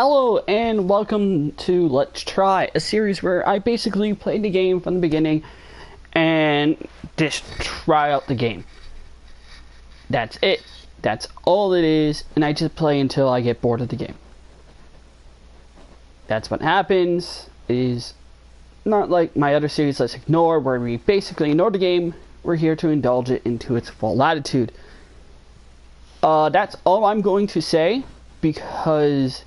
Hello and welcome to Let's Try, a series where I basically play the game from the beginning and just try out the game. That's it. That's all it is, and I just play until I get bored of the game. That's what happens. It is not like my other series, Let's Ignore, where we basically ignore the game. We're here to indulge it into its full latitude. That's all I'm going to say, because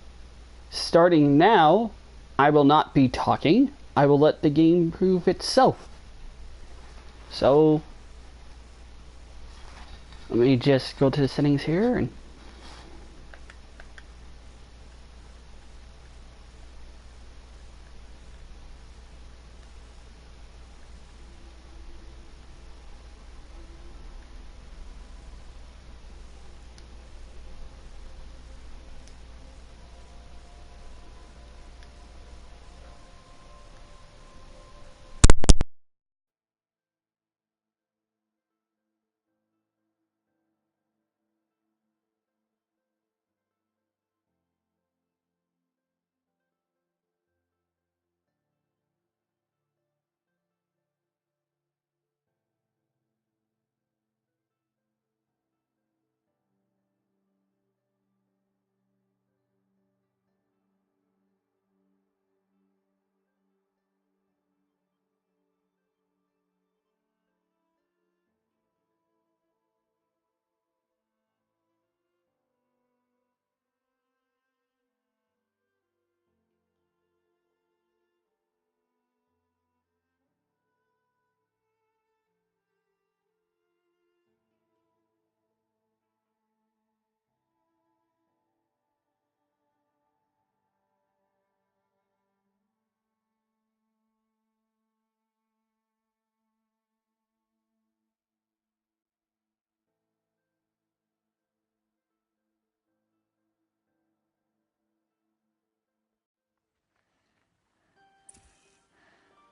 starting now, I will not be talking. I will let the game prove itself. So, let me just go to the settings here and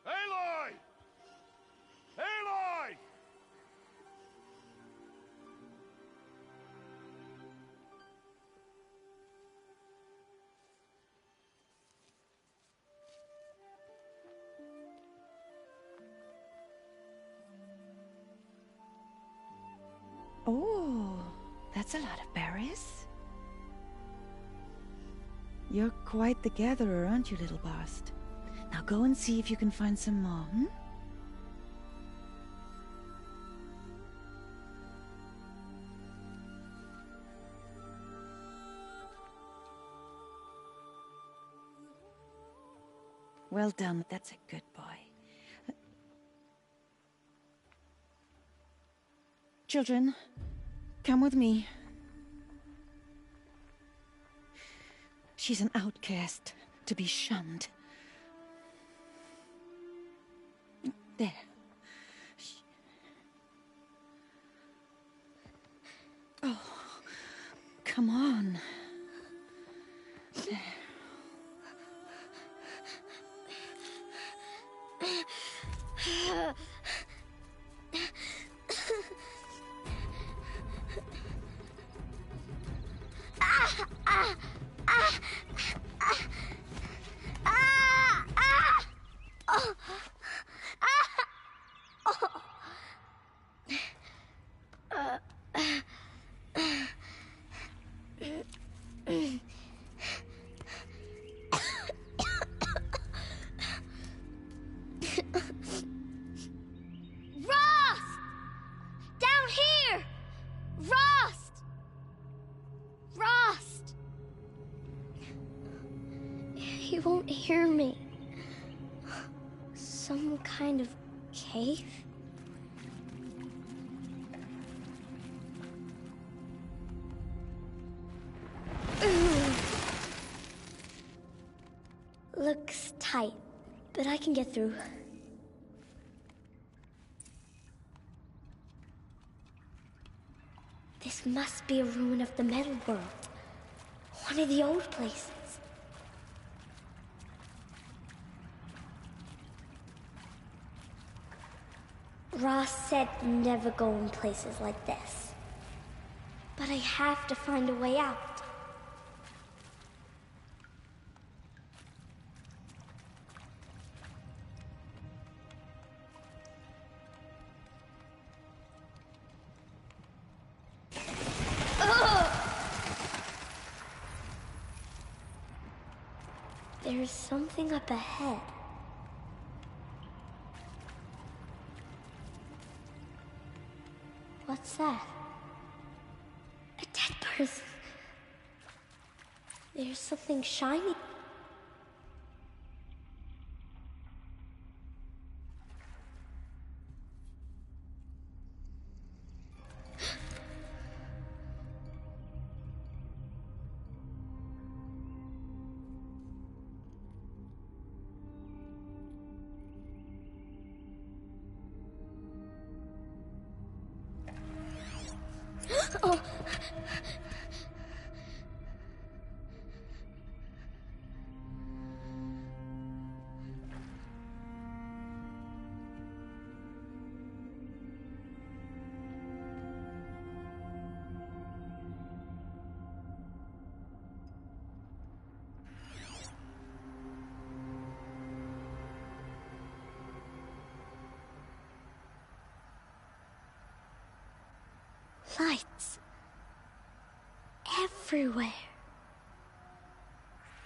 Aloy! Aloy! Oh, that's a lot of berries. You're quite the gatherer, aren't you, little Bast? Now go and see if you can find some more, hmm? Well done, that's a good boy. Children, come with me. She's an outcast, to be shunned. There. Oh, come on. There. He won't hear me. Some kind of cave? Looks tight, but I can get through. This must be a ruin of the Metal World. One of the old places. Ross said never go in places like this. But I have to find a way out. There's something up ahead. What's that? A dead person. There's something shiny. Oh. Lights. Everywhere.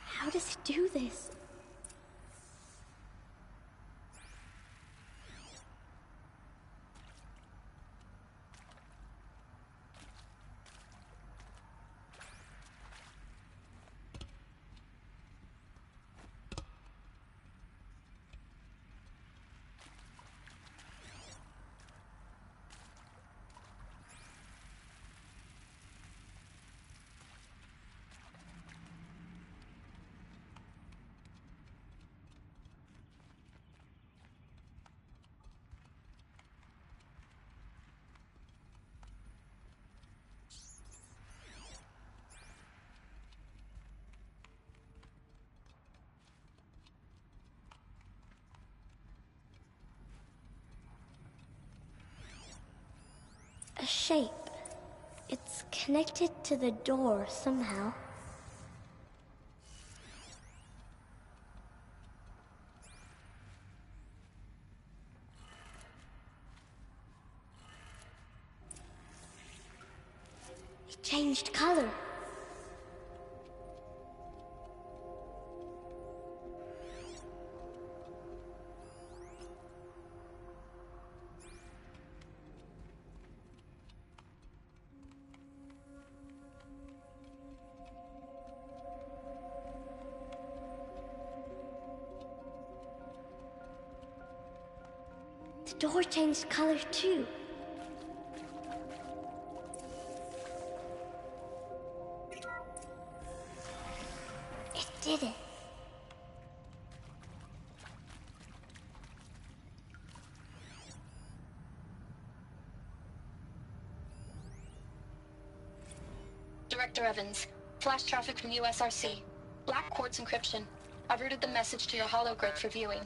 How does it do this? A shape. It's connected to the door somehow. It changed color. The door changed color too. It did it. Director Evans, flash traffic from USRC. Black quartz encryption. I've routed the message to your hologrid for viewing.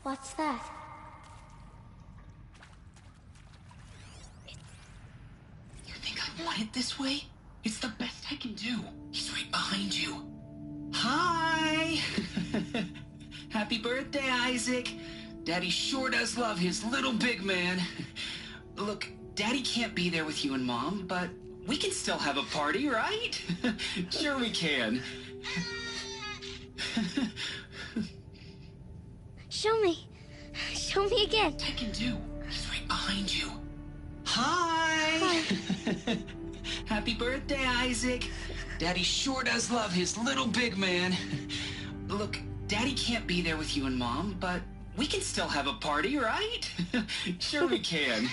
What's that? You think I want it this way? It's the best I can do. He's right behind you. Hi! Happy birthday, Isaac. Daddy sure does love his little big man. Look, Daddy can't be there with you and Mom, but we can still have a party, right? Sure we can. Show me. Show me again. I can do. He's right behind you. Hi! Happy birthday, Isaac. Daddy sure does love his little big man. Look, Daddy can't be there with you and Mom, but we can still have a party, right? Sure we can.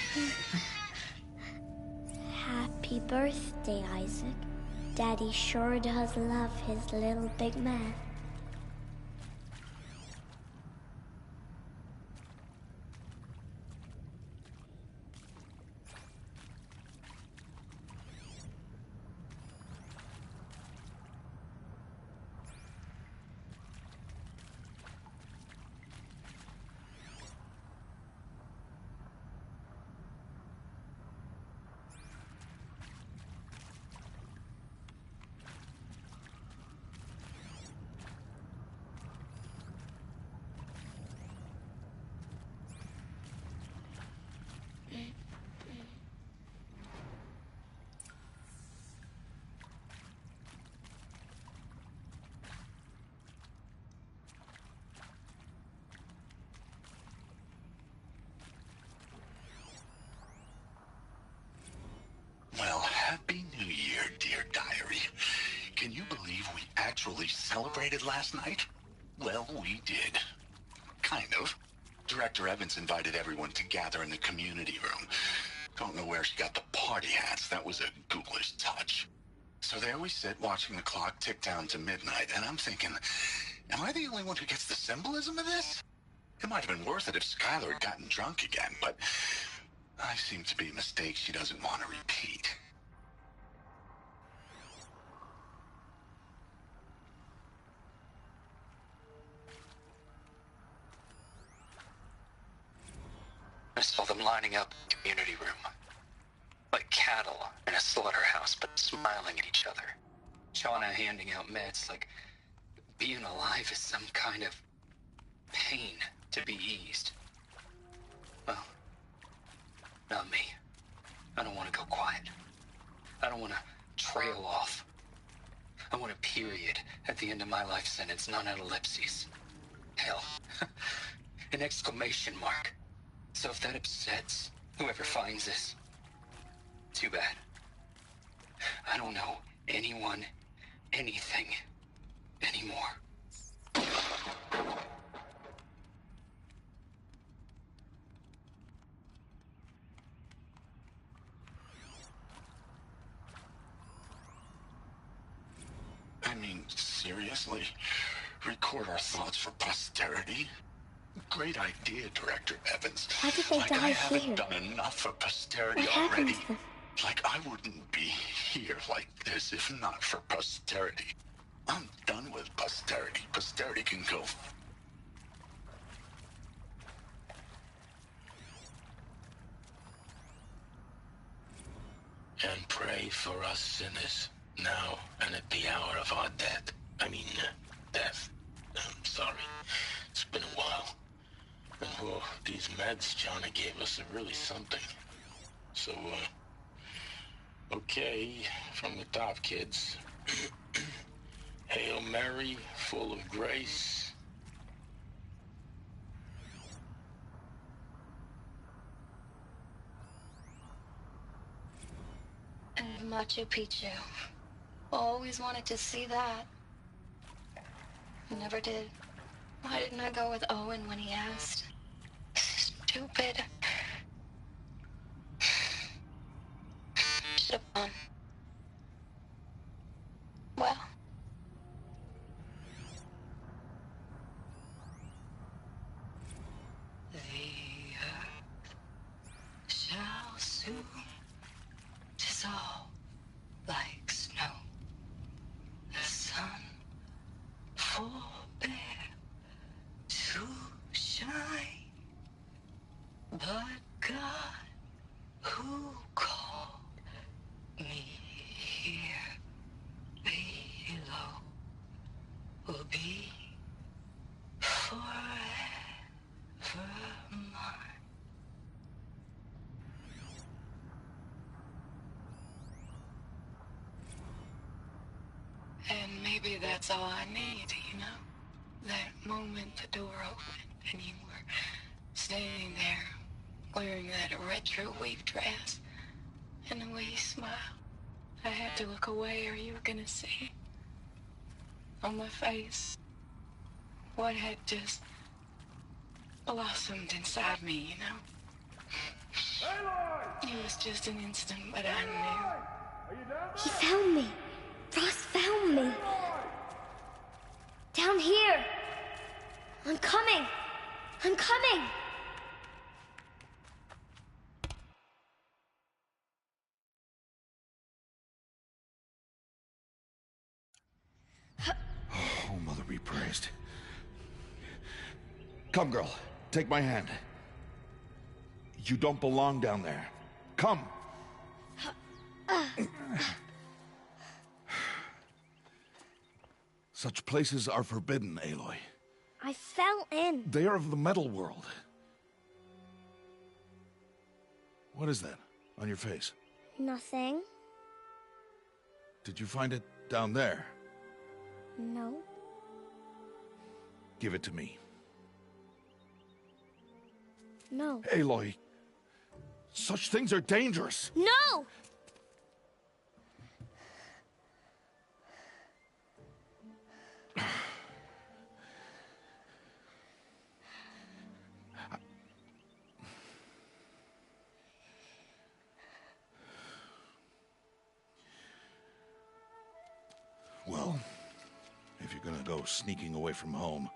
Happy birthday, Isaac. Daddy sure does love his little big man. celebrated last night? Well, we did. Kind of. Director Evans invited everyone to gather in the community room. Don't know where she got the party hats. That was a ghoulish touch. So there we sit, watching the clock tick down to midnight, and I'm thinking, am I the only one who gets the symbolism of this? It might have been worth it if Skylar had gotten drunk again, but I seem to be a mistake she doesn't want to repeat. I saw them lining up in the community room. Like cattle in a slaughterhouse, but smiling at each other. Shauna handing out meds like being alive is some kind of pain to be eased. Well, not me. I don't want to go quiet. I don't want to trail off. I want a period at the end of my life sentence, not an ellipses. Hell, an exclamation mark. So if that upsets whoever finds this, too bad. I don't know anyone, anything, anymore. I mean, seriously? Record our thoughts for posterity? Great idea, Director Evans. Why did they like die I haven't here? done enough for posterity What happened already. to them? Like I wouldn't be here like this if not for posterity. I'm done with posterity. Posterity can go. And pray for us sinners, now and at the hour of our death. Death. I'm sorry. It's been a while. And these meds Johnny gave us are really something. So, okay, from the top, kids. Hail Mary, full of grace. And Machu Picchu. Always wanted to see that. Never did. Why didn't I go with Owen when he asked? Stupid. Should have gone. Well. The earth shall soon dissolve like snow. The sun forbear to shine, but God who called me here below will be forever mine. And maybe that's all I need, you know? That moment the door opened and you were standing there wearing that retro wave dress and the way you smiled. I had to look away or you were gonna see on my face what had just blossomed inside me, you know? It was just an instant, but I knew. He found me. Ross found me. Down here. I'm coming. I'm coming. Oh, Mother be praised. Come, girl. Take my hand. You don't belong down there. Come. Such places are forbidden, Aloy. I fell in. They are of the metal world. What is that on your face? Nothing. Did you find it down there? No. Give it to me. No. Aloy, such things are dangerous. No! Well, if you're gonna go sneaking away from home,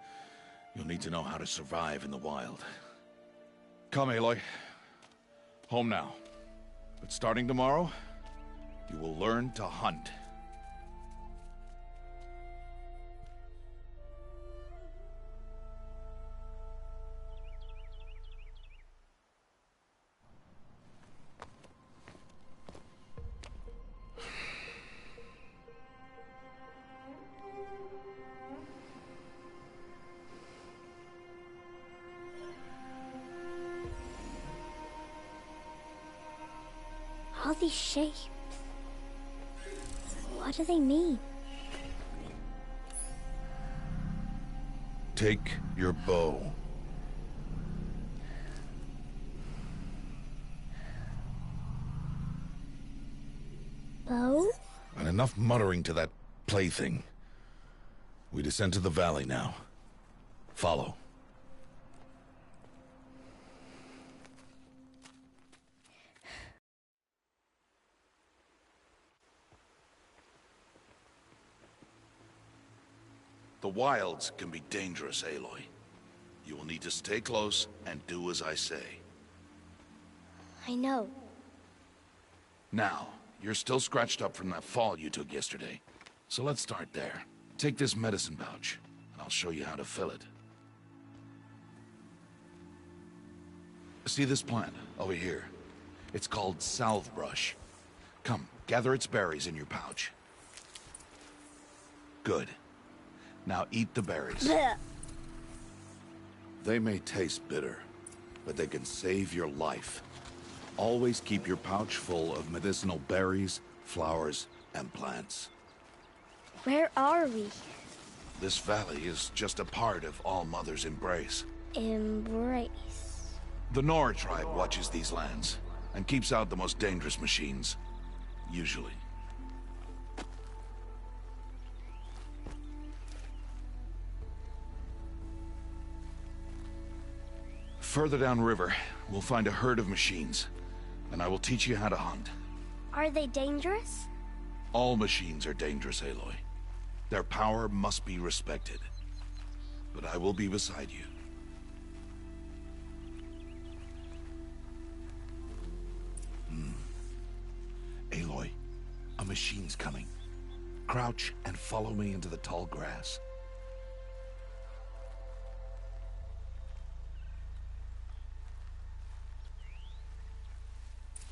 you'll need to know how to survive in the wild. Come, Aloy. Home now. But starting tomorrow, you will learn to hunt. All these shapes. What do they mean? Take your bow. Bow? And enough muttering to that plaything. We descend to the valley now. Follow. The wilds can be dangerous, Aloy. You will need to stay close and do as I say. I know. Now, you're still scratched up from that fall you took yesterday. So let's start there. Take this medicine pouch, and I'll show you how to fill it. See this plant over here? It's called salve brush. Come, gather its berries in your pouch. Good. Now eat the berries. Blech. They may taste bitter, but they can save your life. Always keep your pouch full of medicinal berries, flowers, and plants. Where are we? This valley is just a part of All Mother's embrace. Embrace. The Nora tribe watches these lands and keeps out the most dangerous machines. Usually. Further downriver, we'll find a herd of machines, and I will teach you how to hunt. Are they dangerous? All machines are dangerous, Aloy. Their power must be respected. But I will be beside you. Aloy, a machine's coming. Crouch and follow me into the tall grass.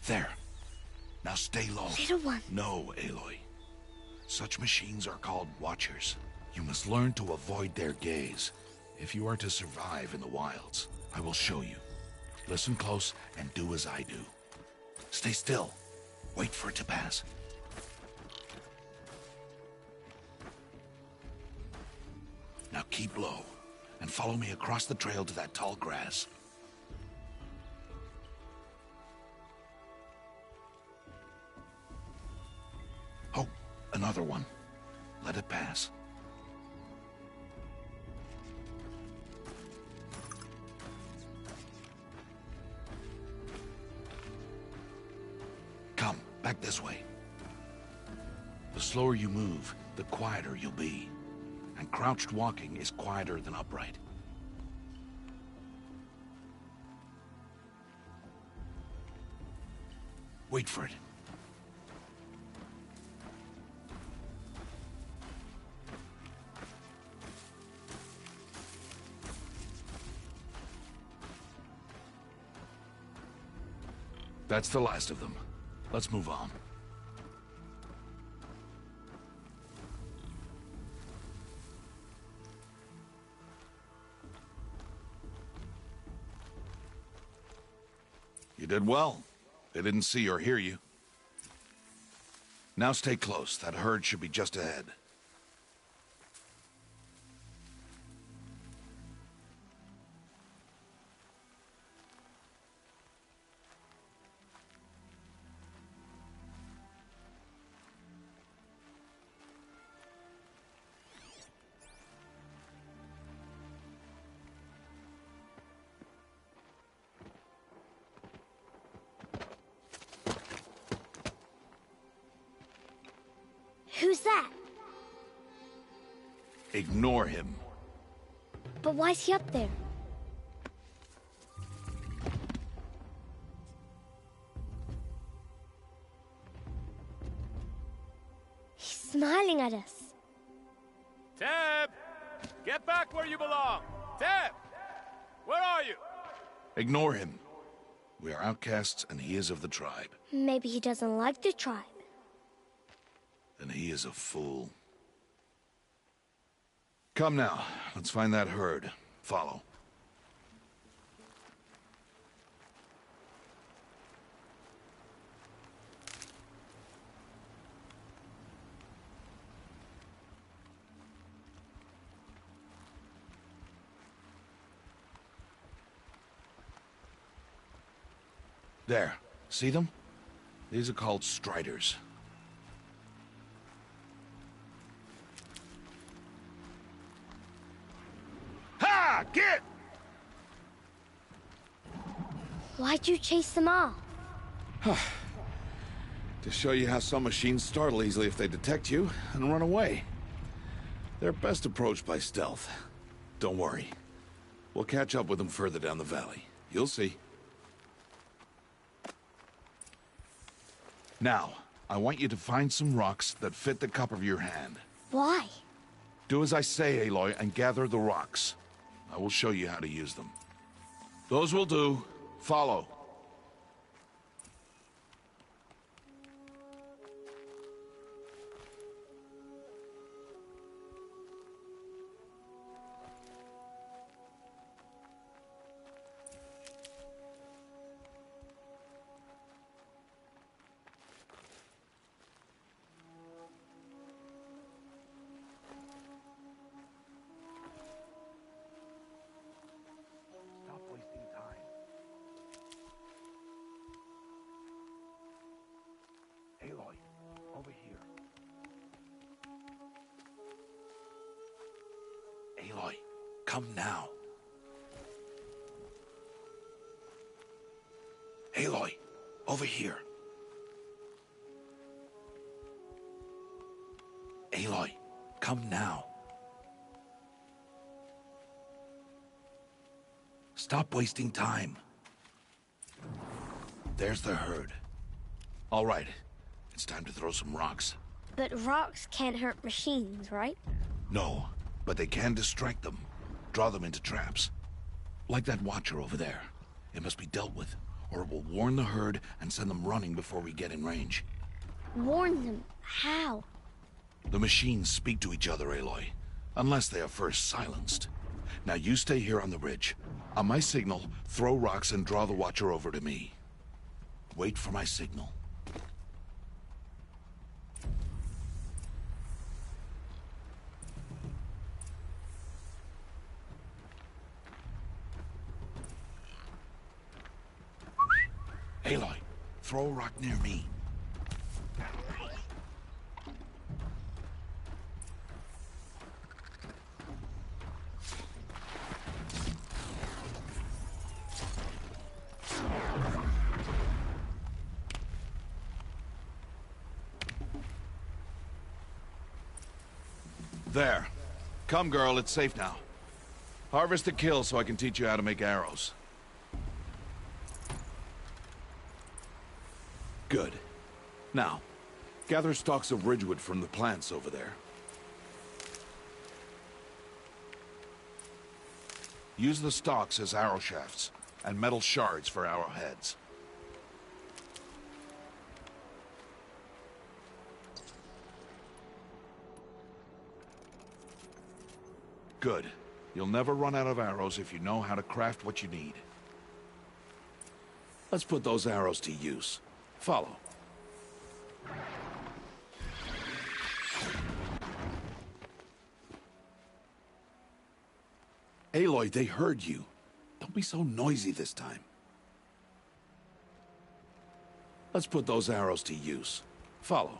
There. Now stay low. Little one. No, Aloy. Such machines are called Watchers. You must learn to avoid their gaze if you are to survive in the wilds. I will show you. Listen close and do as I do. Stay still. Wait for it to pass. Now keep low and follow me across the trail to that tall grass. Oh, another one. Let it pass. Come, back this way. The slower you move, the quieter you'll be. And crouched walking is quieter than upright. Wait for it. That's the last of them. Let's move on. You did well. They didn't see or hear you. Now stay close. That herd should be just ahead. Who's that? Ignore him. But why's he up there? He's smiling at us. Teb! Get back where you belong! Teb! Where are you? Ignore him. We are outcasts, and he is of the tribe. Maybe he doesn't like the tribe. Then he is a fool. Come now, let's find that herd. Follow. There. See them? These are called striders. Ha! Get! Why'd you chase them off? To show you how some machines startle easily if they detect you and run away. They're best approached by stealth. Don't worry. We'll catch up with them further down the valley. You'll see. Now, I want you to find some rocks that fit the cup of your hand. Why? Do as I say, Aloy, and gather the rocks. I will show you how to use them. Those will do. Follow. Stop wasting time. Aloy, over here. Aloy, come now. Aloy, over here. Aloy, come now. Stop wasting time. There's the herd. All right, it's time to throw some rocks. But rocks can't hurt machines, right? No, but they can distract them. Draw them into traps. Like that watcher over there. It must be dealt with, or it will warn the herd and send them running before we get in range. Warn them? How? The machines speak to each other, Aloy. Unless they are first silenced. Now you stay here on the ridge. On my signal, throw rocks and draw the watcher over to me. Wait for my signal. Aloy, throw a rock near me. There. Come, girl, it's safe now. Harvest a kill so I can teach you how to make arrows. Good. Now, gather stalks of ridgewood from the plants over there. Use the stalks as arrow shafts, and metal shards for arrowheads. Good. You'll never run out of arrows if you know how to craft what you need. Let's put those arrows to use. Follow. Aloy, they heard you. Don't be so noisy this time. Let's put those arrows to use. Follow.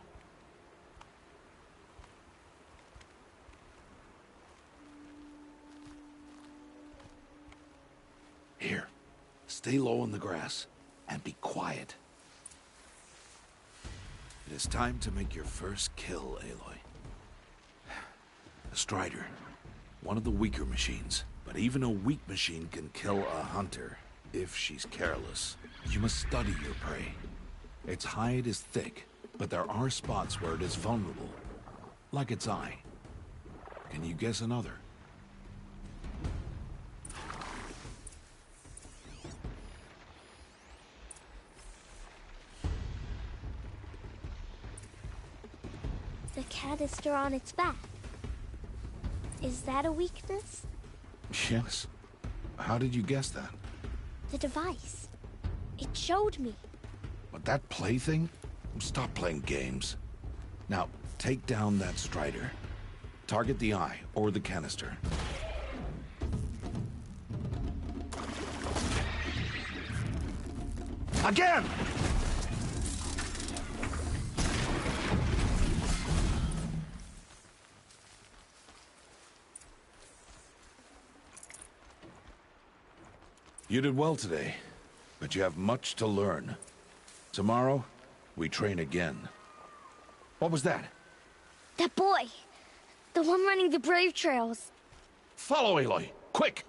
Here, stay low in the grass and be quiet. It is time to make your first kill, Aloy. A Strider. One of the weaker machines. But even a weak machine can kill a hunter, if she's careless. You must study your prey. Its hide is thick, but there are spots where it is vulnerable. Like its eye. Can you guess another? The canister on its back. Is that a weakness? Yes. How did you guess that? The device. It showed me. But that plaything? Stop playing games. Now, take down that Strider. Target the eye or the canister. Again! You did well today, but you have much to learn. Tomorrow, we train again. What was that? That boy. The one running the brave trails. Follow Aloy, quick!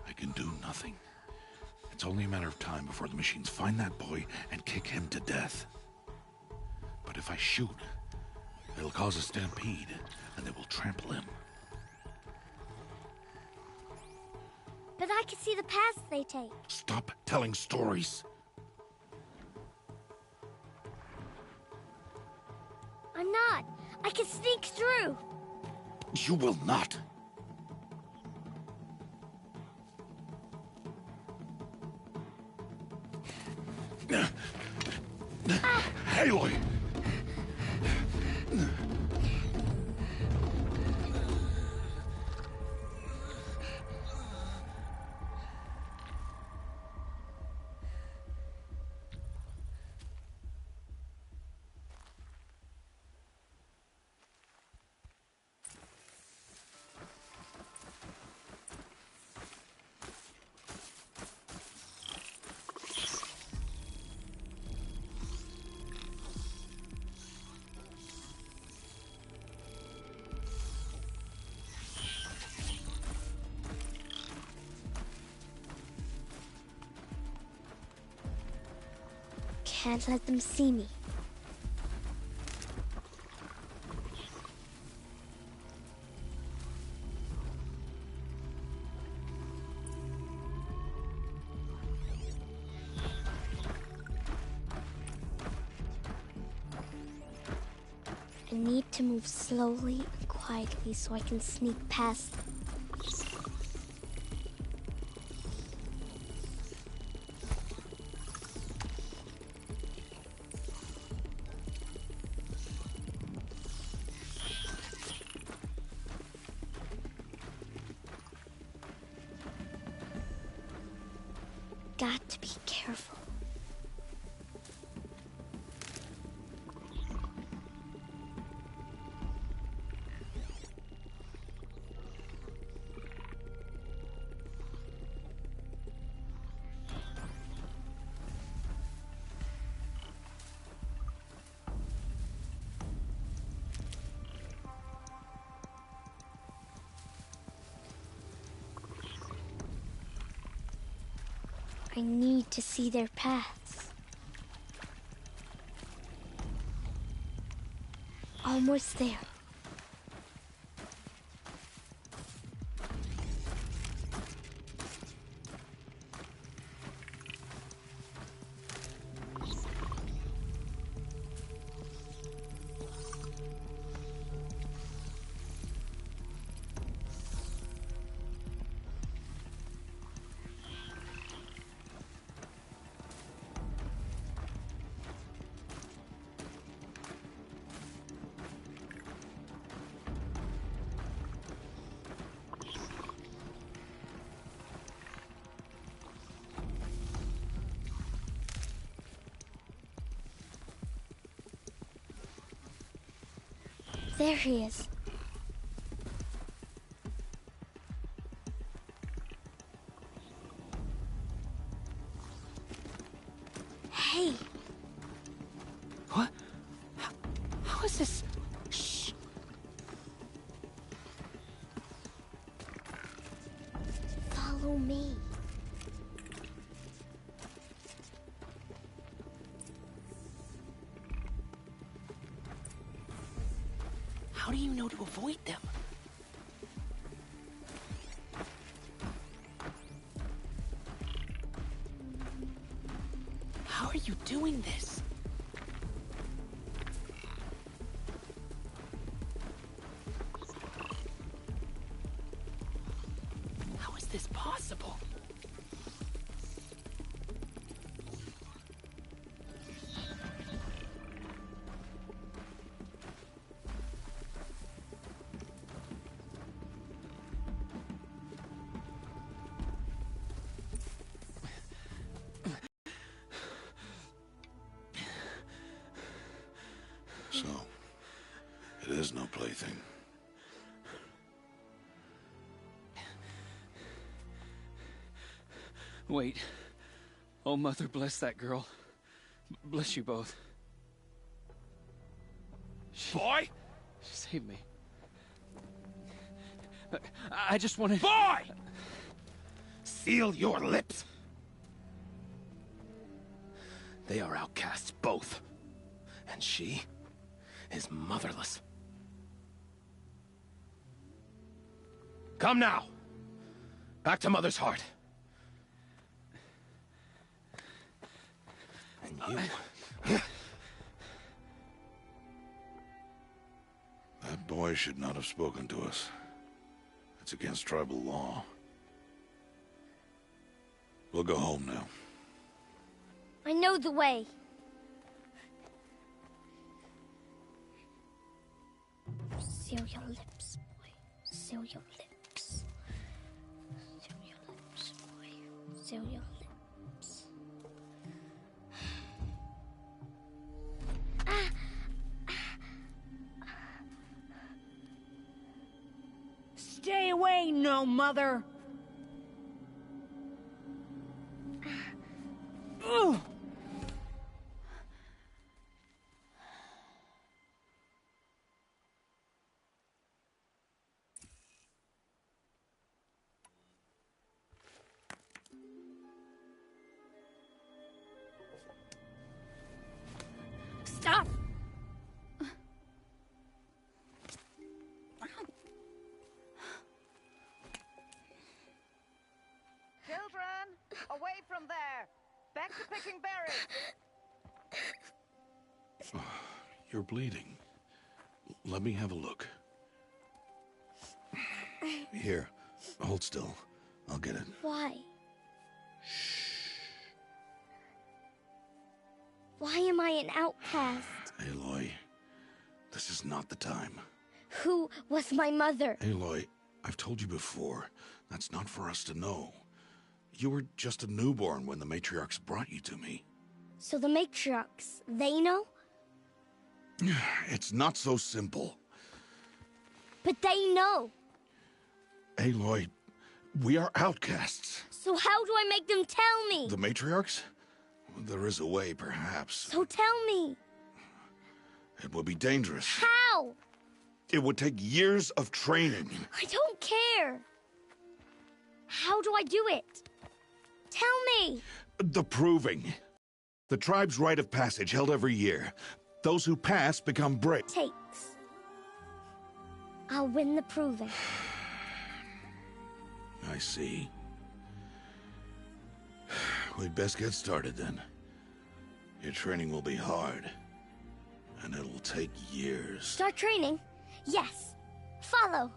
I can do nothing. It's only a matter of time before the machines find that boy and kick him to death. But if I shoot, it'll cause a stampede, and they will trample him. But I can see the paths they take. Stop telling stories. I'm not. I can sneak through. You will not. Aloy! Can't let them see me. I need to move slowly and quietly so I can sneak past them. Got to be careful. I need to see their paths. Almost there. There he is. Hey. What? How is this? Shh. Follow me. How do you know to avoid them? How are you doing this? How is this possible? So, it is no plaything. Wait. Oh, Mother, bless that girl. Bless you both. Boy! She saved me. I just wanted... Boy! Seal your lips! They are outcasts, both. And she is motherless. Come now! Back to Mother's heart. And you... That boy should not have spoken to us. It's against tribal law. We'll go home now. I know the way. Seal your lips, boy. Seal your lips. Seal your lips, boy. Seal your lips. Stay away, no mother! Ugh. Stop! Children, away from there! Back to picking berries! You're bleeding. Let me have a look. Here, hold still. I'll get it. Why? Why am I an outcast? Aloy, this is not the time. Who was my mother? Aloy, I've told you before, that's not for us to know. You were just a newborn when the matriarchs brought you to me. So the matriarchs, they know? It's not so simple. But they know. Aloy, we are outcasts. So how do I make them tell me? The matriarchs? There is a way, perhaps. So tell me. It would be dangerous. How? It would take years of training. I don't care. How do I do it? Tell me. The proving. The tribe's rite of passage held every year. Those who pass become brave. Takes. I'll win the proving. I see. We'd best get started then. Your training will be hard. And it'll take years. Start training? Yes. Follow.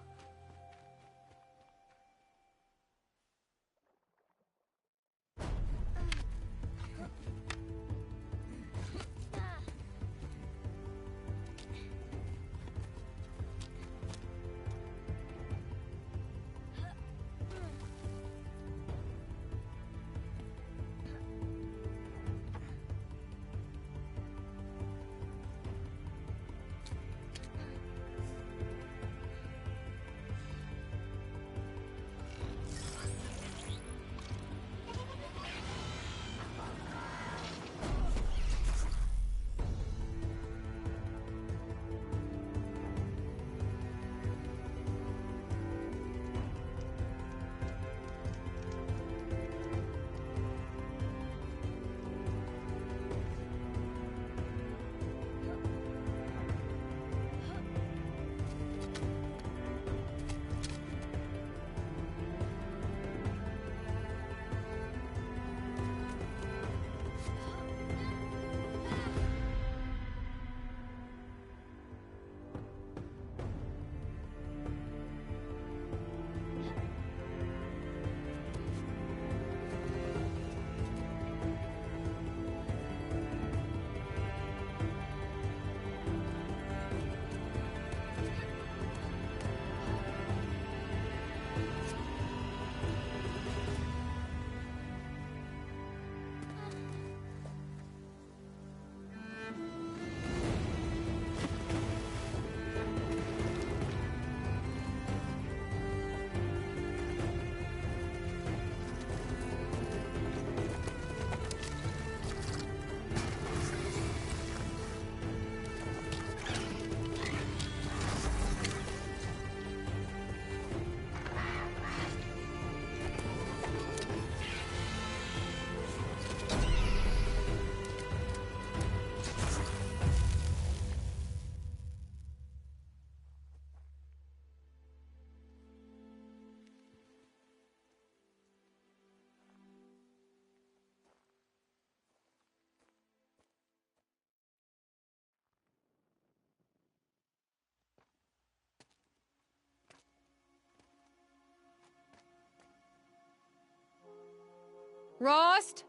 Rost?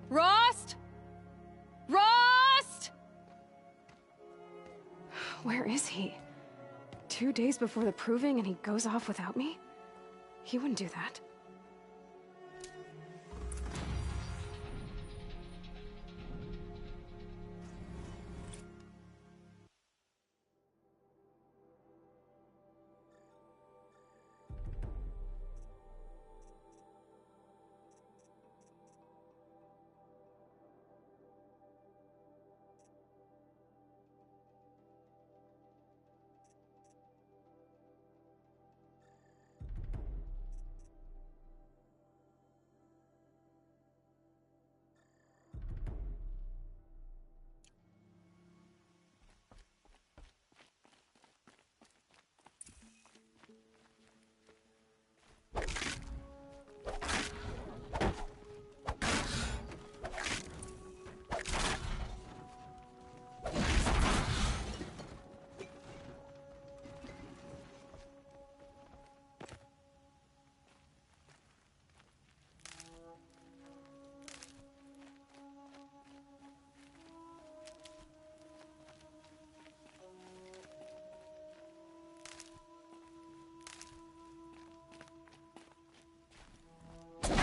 Rost? Rost? Where is he? 2 days before the proving and he goes off without me? He wouldn't do that.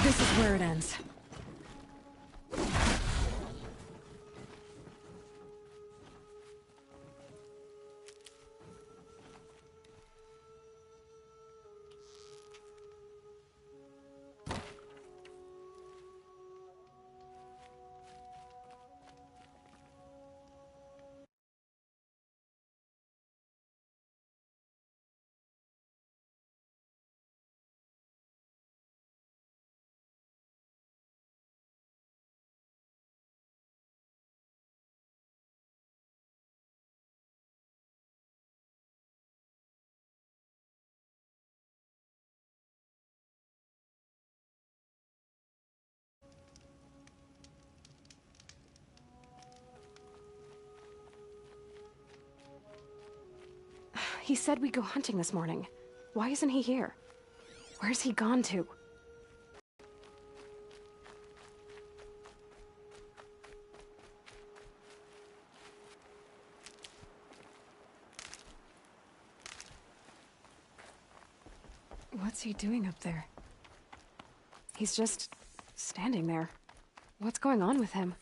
This is where it ends. He said we'd go hunting this morning. Why isn't he here? Where's he gone to? What's he doing up there? He's just standing there. What's going on with him?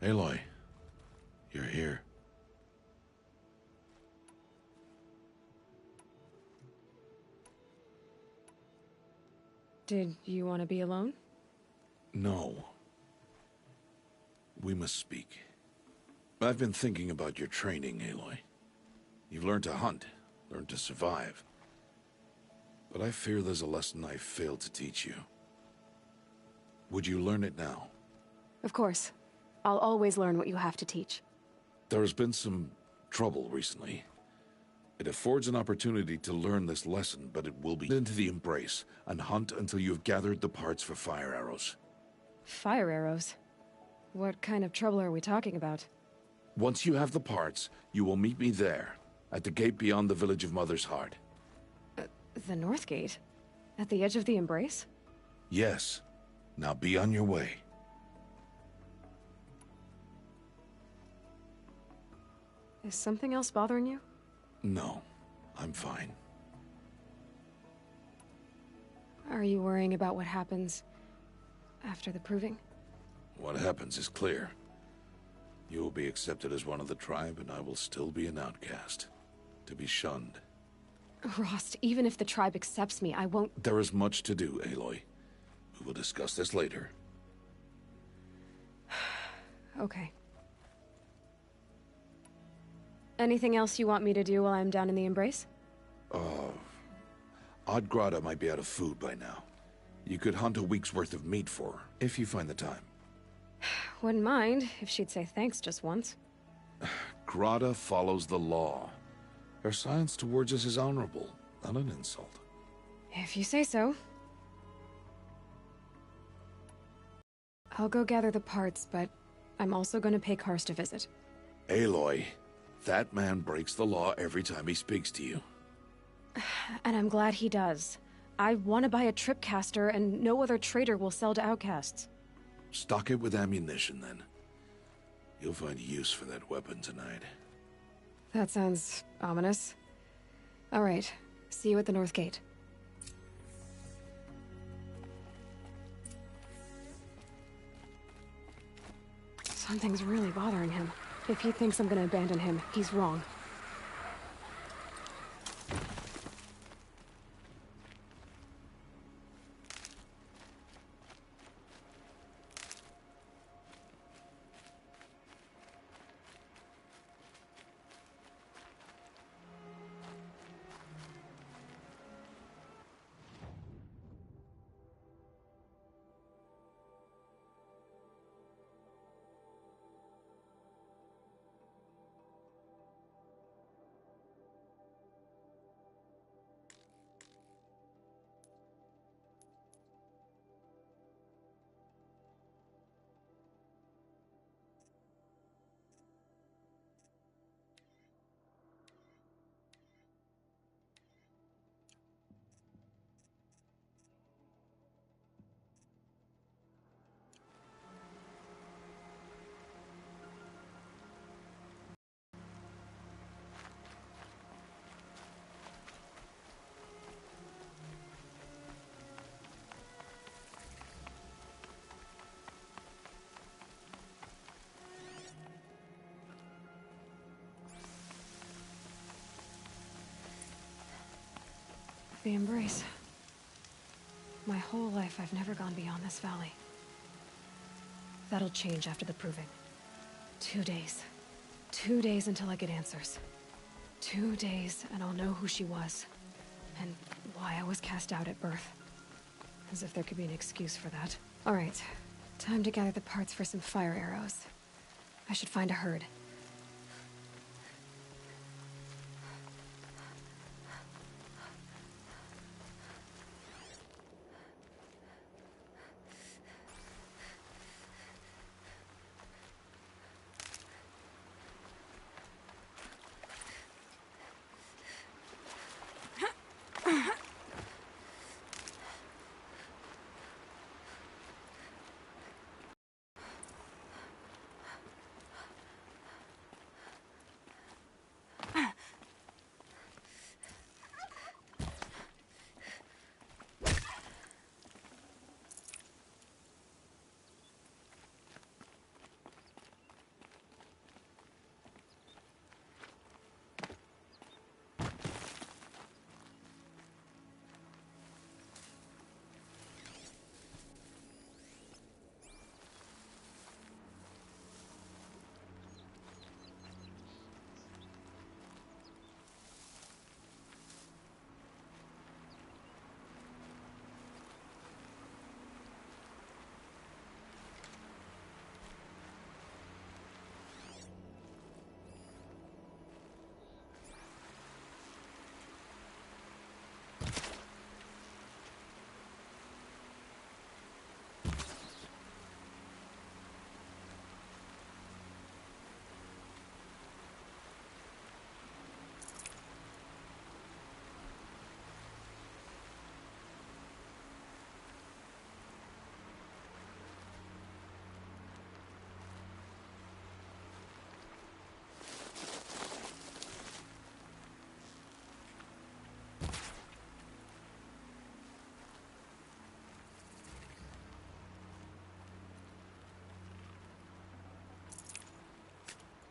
Aloy, you're here. Did you want to be alone? No. We must speak. I've been thinking about your training, Aloy. You've learned to hunt, learned to survive. But I fear there's a lesson I failed to teach you. Would you learn it now? Of course. I'll always learn what you have to teach. There has been some trouble recently. It affords an opportunity to learn this lesson, but it will be into the Embrace and hunt until you have gathered the parts for fire arrows. Fire arrows? What kind of trouble are we talking about? Once you have the parts, you will meet me there, at the gate beyond the village of Mother's Heart. The North Gate? At the edge of the Embrace? Yes. Now be on your way. Is something else bothering you? No, I'm fine. Are you worrying about what happens after the proving? What happens is clear. You will be accepted as one of the tribe, and I will still be an outcast. To be shunned. Rost, even if the tribe accepts me, I won't— There is much to do, Aloy. We will discuss this later. Okay. Anything else you want me to do while I'm down in the Embrace? Odgrada might be out of food by now. You could hunt a week's worth of meat for her, if you find the time. Wouldn't mind if she'd say thanks just once. Grada follows the law. Her silence towards us is honorable, not an insult. If you say so. I'll go gather the parts, but I'm also going to pay Karst a visit. Aloy, that man breaks the law every time he speaks to you. And I'm glad he does. I want to buy a tripcaster, and no other trader will sell to outcasts. Stock it with ammunition, then. You'll find use for that weapon tonight. That sounds ominous. All right. See you at the North Gate. Something's really bothering him. If he thinks I'm gonna abandon him, he's wrong. The Embrace. My whole life, I've never gone beyond this valley. That'll change after the proving. 2 days. 2 days until I get answers. 2 days, and I'll know who she was. And why I was cast out at birth. As if there could be an excuse for that. Alright. Time to gather the parts for some fire arrows. I should find a herd.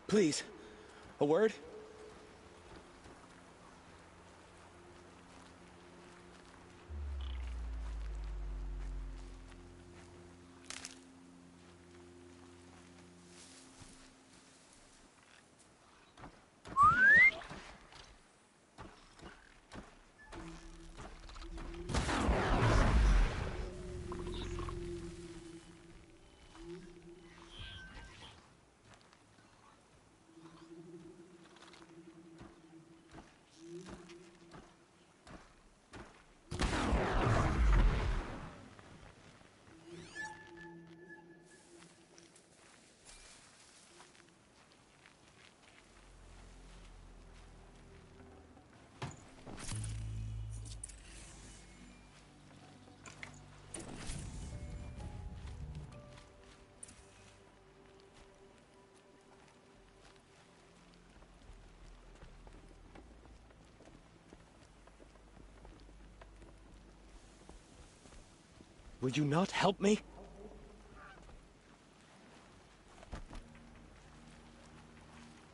Please, a word? Will you not help me?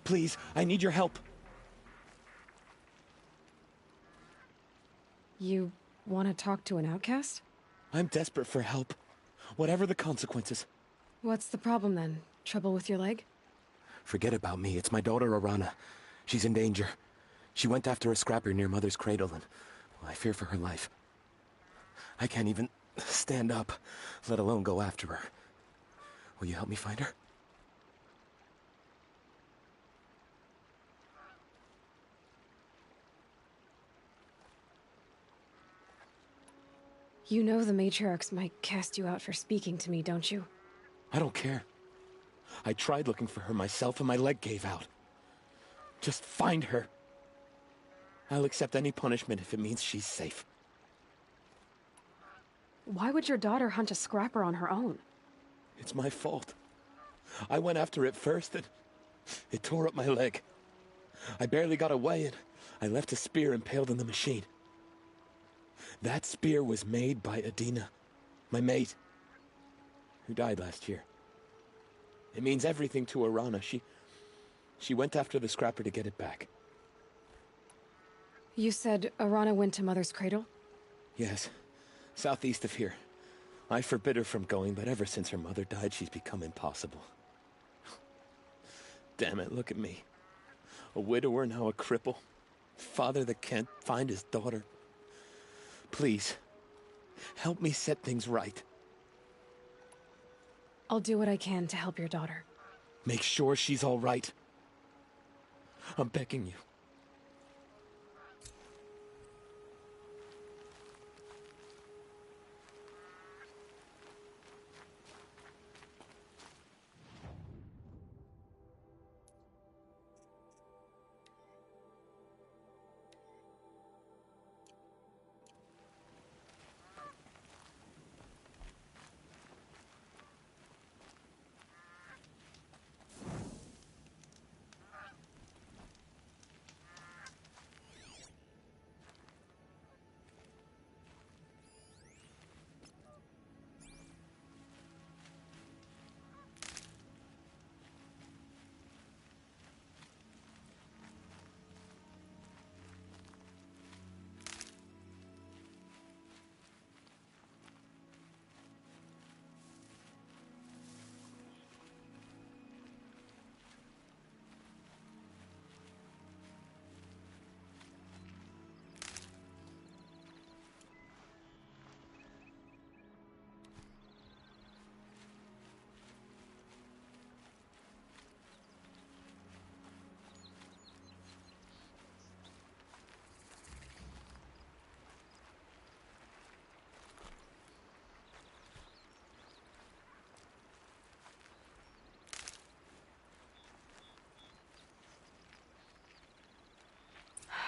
Please, I need your help. You want to talk to an outcast? I'm desperate for help. Whatever the consequences. What's the problem then? Trouble with your leg? Forget about me. It's my daughter, Arana. She's in danger. She went after a scrapper near Mother's cradle, and well, I fear for her life. I can't even stand up, let alone go after her. Will you help me find her? You know the matriarchs might cast you out for speaking to me, don't you? I don't care. I tried looking for her myself and my leg gave out. Just find her. I'll accept any punishment if it means she's safe. Why would your daughter hunt a scrapper on her own? It's my fault. I went after it first and it tore up my leg. I barely got away and I left a spear impaled in the machine. That spear was made by Adina, my mate, who died last year. It means everything to Arana. She went after the scrapper to get it back. You said Arana went to Mother's cradle? Yes, southeast of here. I forbid her from going, but ever since her mother died, she's become impossible. Damn it, look at me. A widower, now a cripple. Father that can't find his daughter. Please, help me set things right. I'll do what I can to help your daughter. Make sure she's all right. I'm begging you.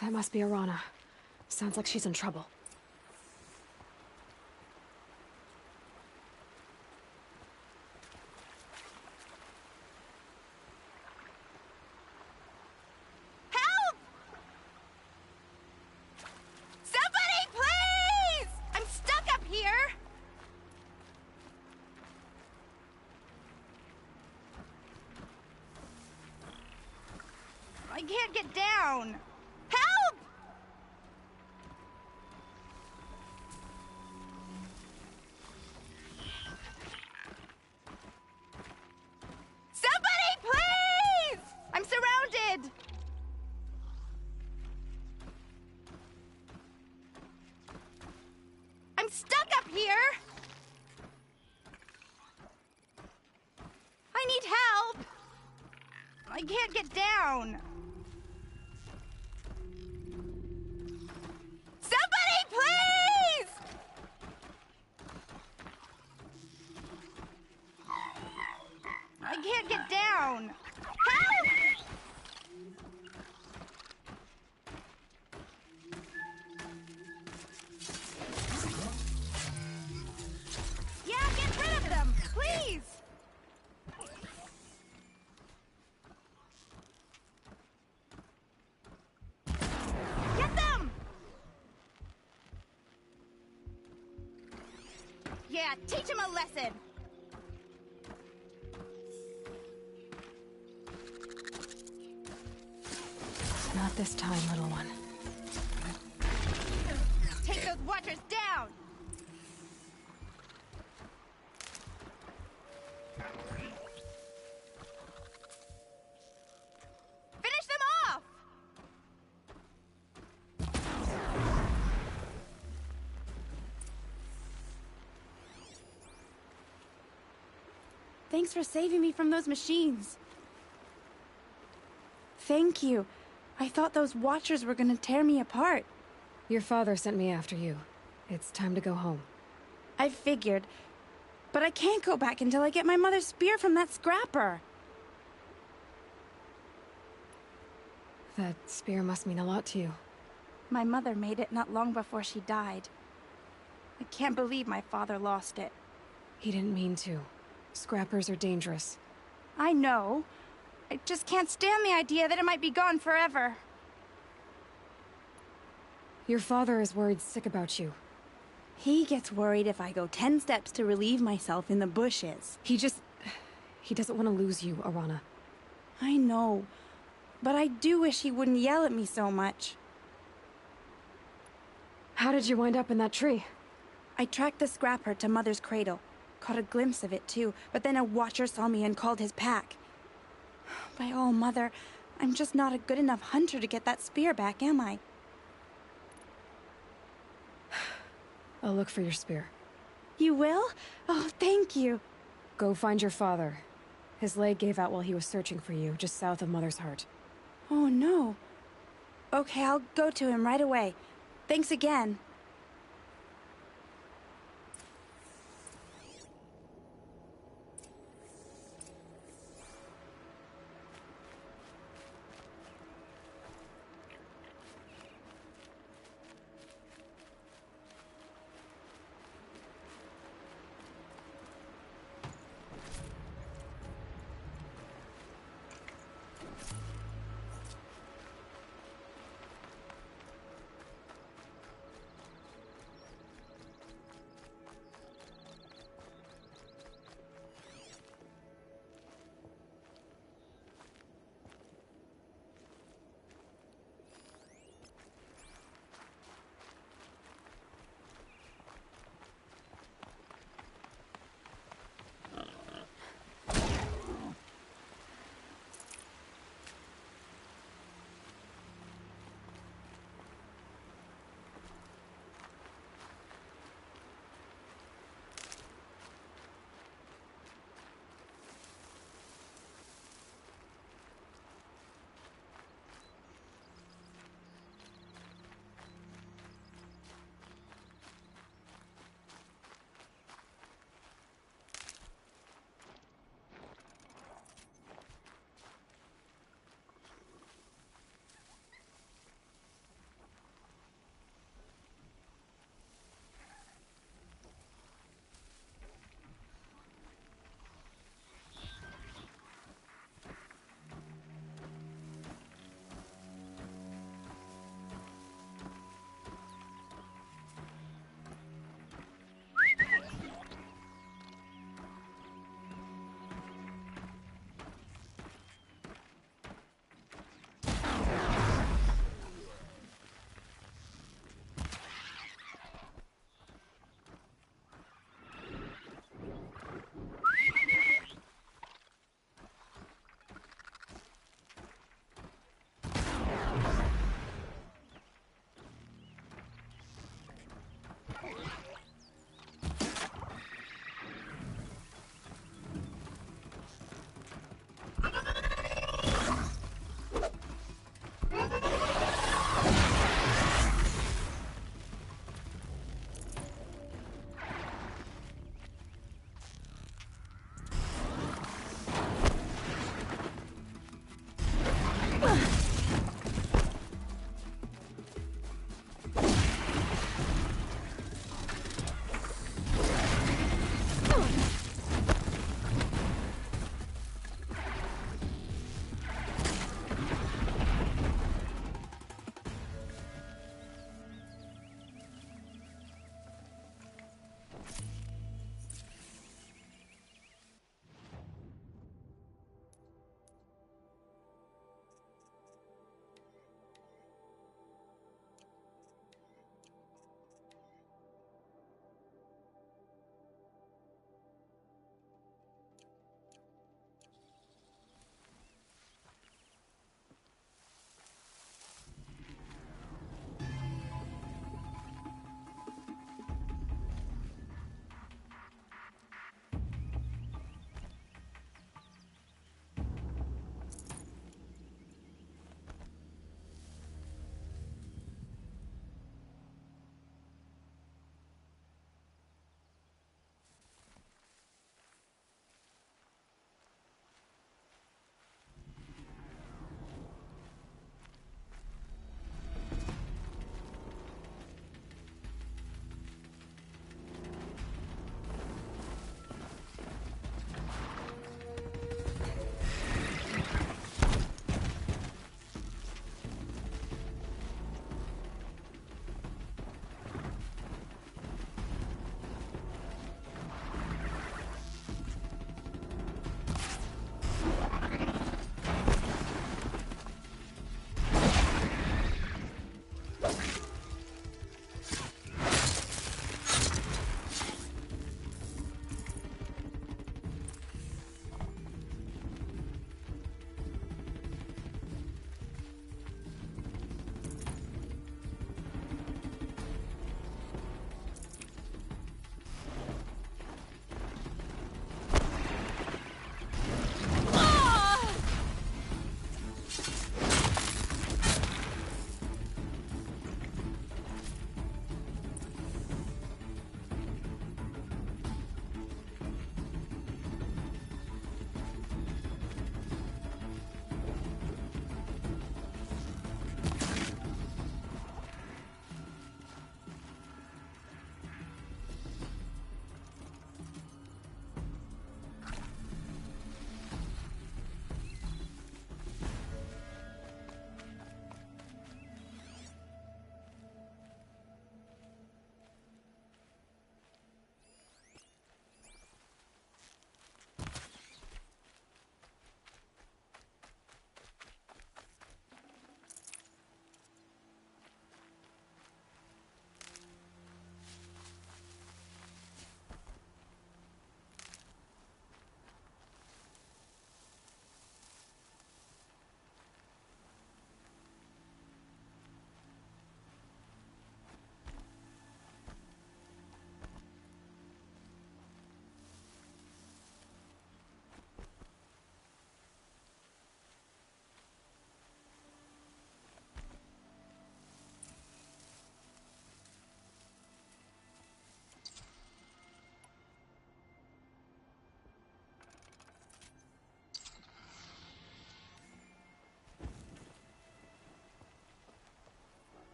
That must be Arana. Sounds like she's in trouble. Help! Somebody, please! I'm stuck up here! can't get down! Help! Somebody, please! I'm surrounded! I'm stuck up here! I need help! I can't get down! Somebody, please! I can't get down! Help! Yeah, get rid of them, please! Get them! Yeah, teach him a lesson! Not this time, little one. Take those watchers down! Finish them off! Thanks for saving me from those machines. Thank you. I thought those watchers were gonna tear me apart. Your father sent me after you. It's time to go home. I figured. But I can't go back until I get my mother's spear from that scrapper. That spear must mean a lot to you. My mother made it not long before she died. I can't believe my father lost it. He didn't mean to. Scrappers are dangerous. I know. I just can't stand the idea that it might be gone forever. Your father is worried sick about you. He gets worried if I go 10 steps to relieve myself in the bushes. He doesn't want to lose you, Arana. I know. But I do wish he wouldn't yell at me so much. How did you wind up in that tree? I tracked the scrapper to Mother's cradle. Caught a glimpse of it too, but then a watcher saw me and called his pack. By all, Mother, I'm just not a good enough hunter to get that spear back, am I? I'll look for your spear. You will? Oh, thank you. Go find your father. His leg gave out while he was searching for you, just south of Mother's Heart. Oh, no. Okay, I'll go to him right away. Thanks again.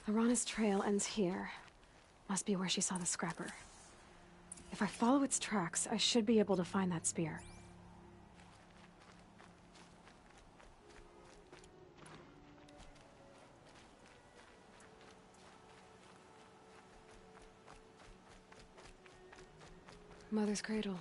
Lorana's trail ends here. Must be where she saw the scrapper. If I follow its tracks, I should be able to find that spear. Mother's cradle.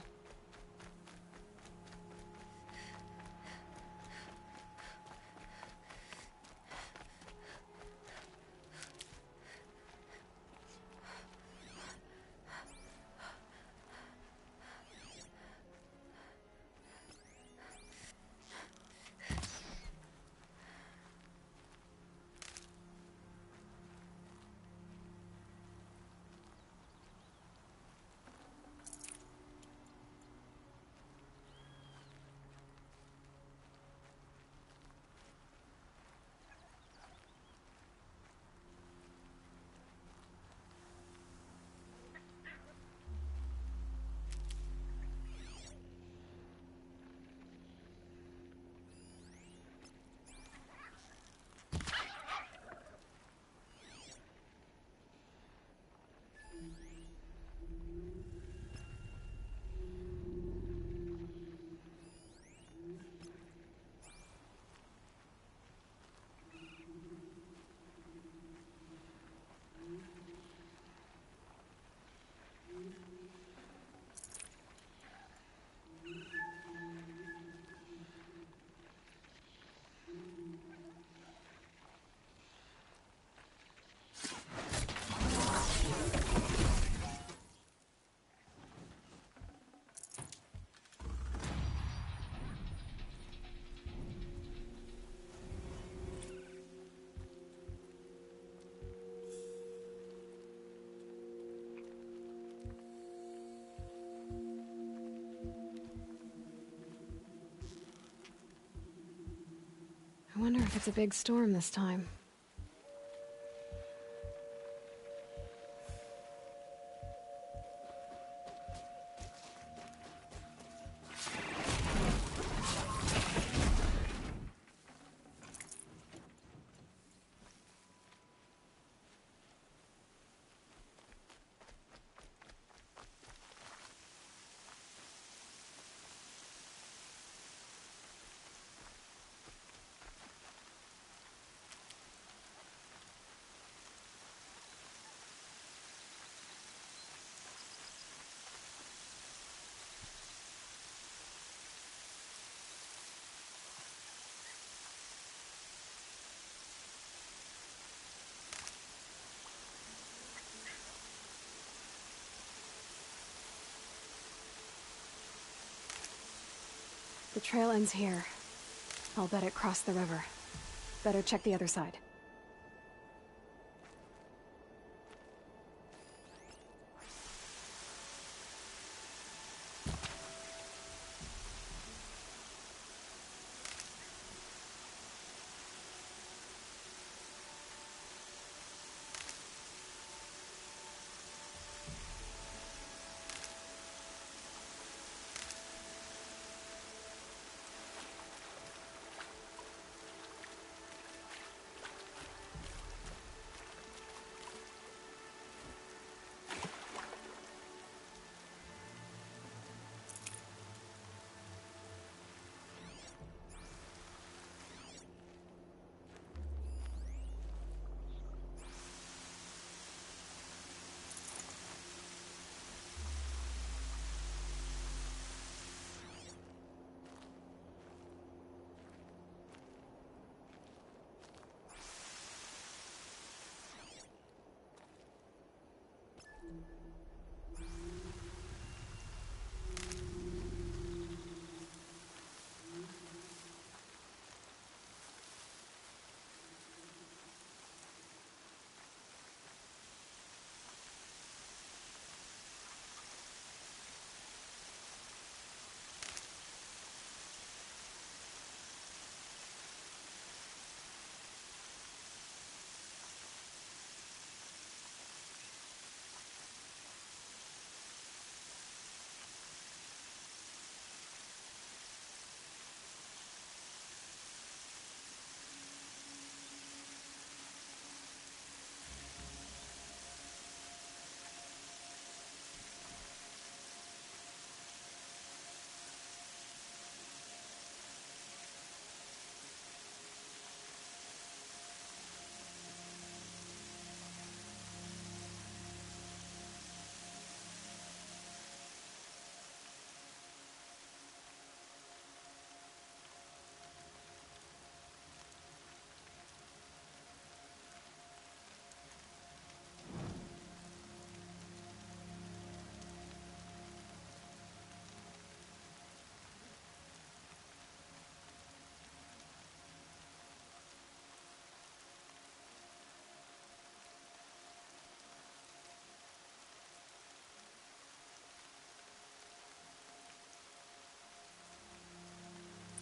I wonder if it's a big storm this time. The trail ends here. I'll bet it crossed the river. Better check the other side.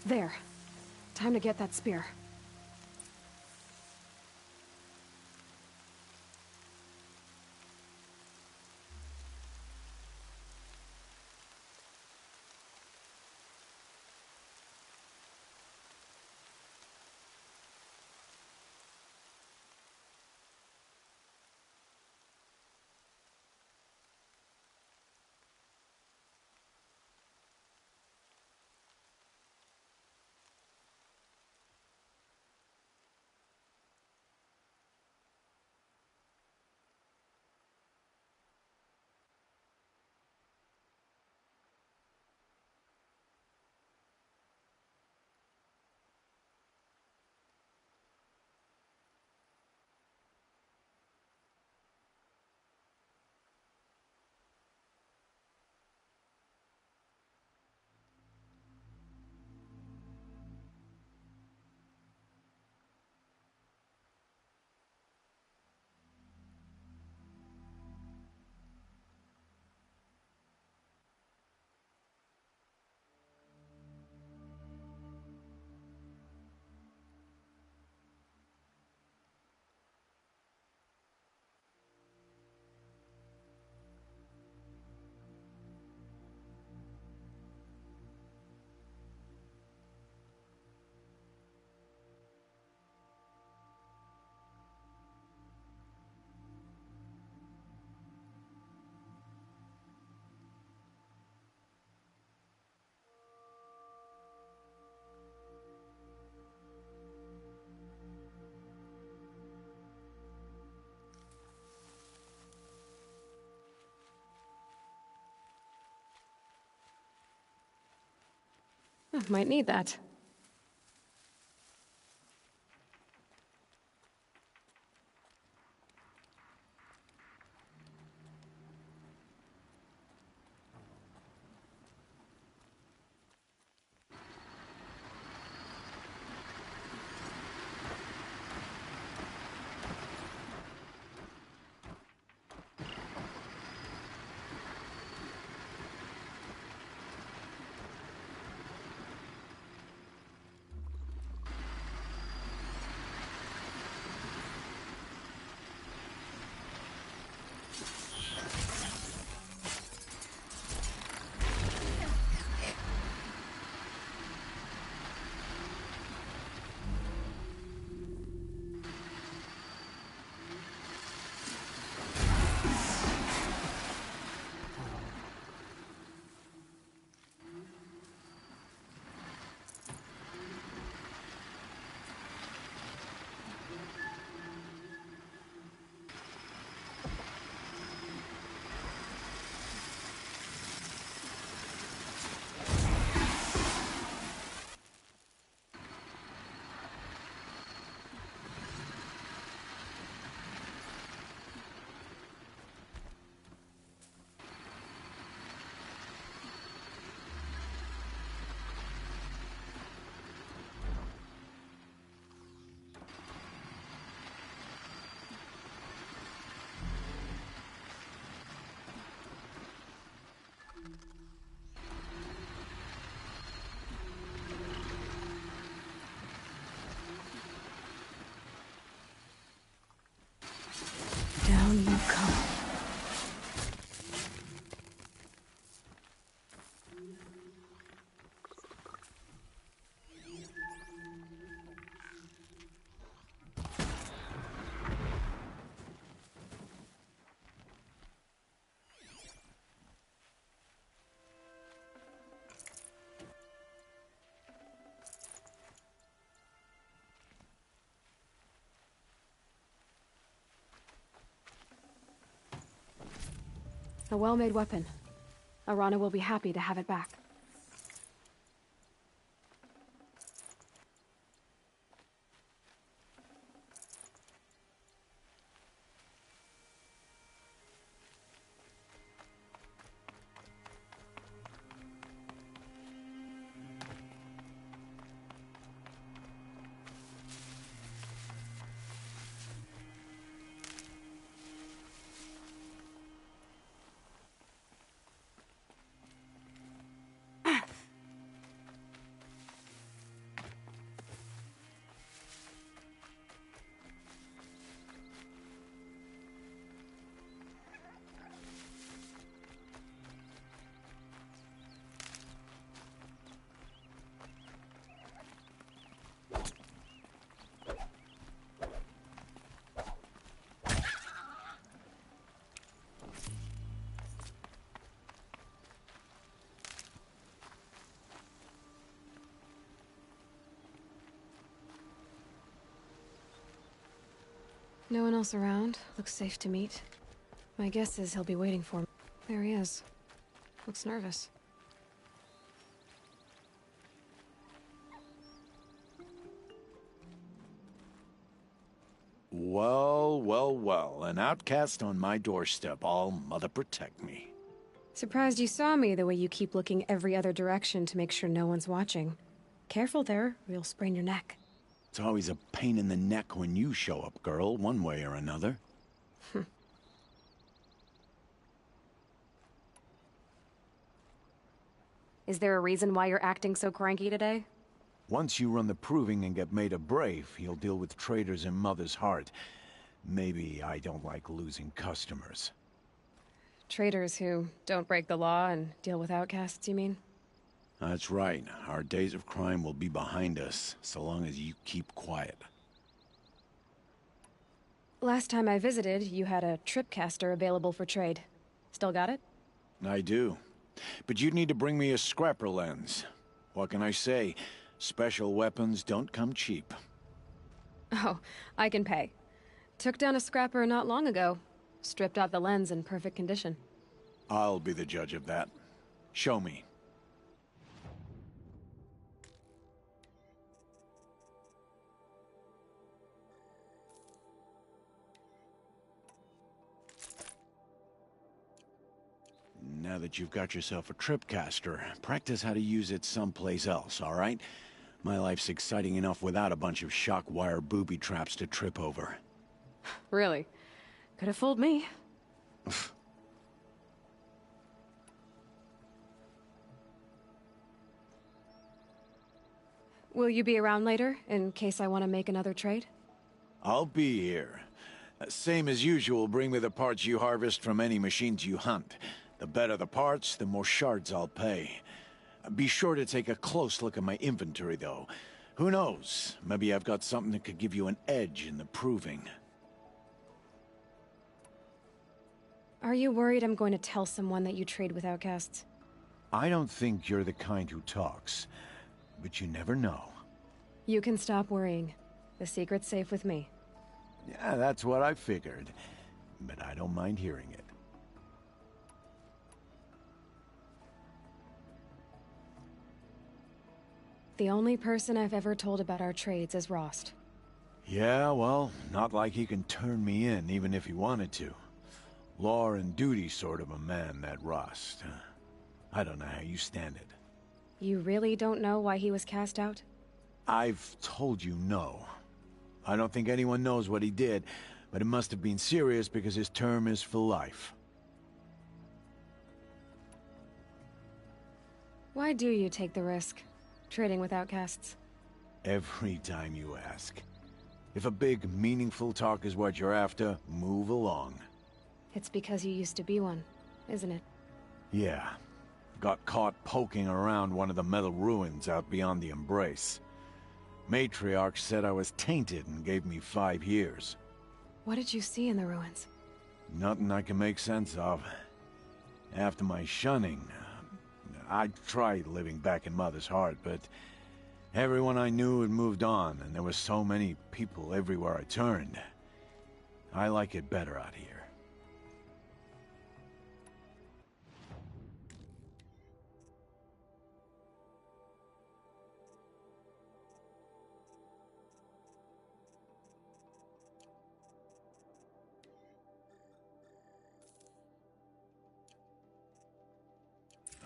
There. Time to get that spear. Might need that. Down you come. A well-made weapon. Arana will be happy to have it back. No one else around. Looks safe to meet. My guess is he'll be waiting for me. There he is. Looks nervous. Well, well, well. An outcast on my doorstep. All mother protect me. Surprised you saw me the way you keep looking every other direction to make sure no one's watching. Careful there, or you'll sprain your neck. It's always a pain in the neck when you show up, girl, one way or another. Is there a reason why you're acting so cranky today? Once you run the proving and get made a brave, you'll deal with traitors in Mother's Heart. Maybe I don't like losing customers. Traitors who don't break the law and deal with outcasts, you mean? That's right. Our days of crime will be behind us, so long as you keep quiet. Last time I visited, you had a tripcaster available for trade. Still got it? I do. But you'd need to bring me a scrapper lens. What can I say? Special weapons don't come cheap. Oh, I can pay. Took down a scrapper not long ago. Stripped out the lens in perfect condition. I'll be the judge of that. Show me. Now that you've got yourself a tripcaster, practice how to use it someplace else, all right? My life's exciting enough without a bunch of shock wire booby traps to trip over. Really? Could have fooled me. Will you be around later, in case I want to make another trade? I'll be here. Same as usual, bring me the parts you harvest from any machines you hunt. The better the parts, the more shards I'll pay. Be sure to take a close look at my inventory, though. Who knows? Maybe I've got something that could give you an edge in the proving. Are you worried I'm going to tell someone that you trade with outcasts? I don't think you're the kind who talks, but you never know. You can stop worrying. The secret's safe with me. Yeah, that's what I figured. But I don't mind hearing it. The only person I've ever told about our trades is Rost. Yeah, well, not like he can turn me in, even if he wanted to. Law and duty sort of a man, that Rost. I don't know how you stand it. You really don't know why he was cast out? I've told you no. I don't think anyone knows what he did, but it must have been serious because his term is for life. Why do you take the risk? Trading with outcasts? Every time you ask. If a big, meaningful talk is what you're after, move along. It's because you used to be one, isn't it? Yeah. Got caught poking around one of the metal ruins out beyond the Embrace. Matriarch said I was tainted and gave me 5 years. What did you see in the ruins? Nothing I can make sense of. After my shunning, I tried living back in Mother's Heart, but everyone I knew had moved on, and there were so many people everywhere I turned. I like it better out here.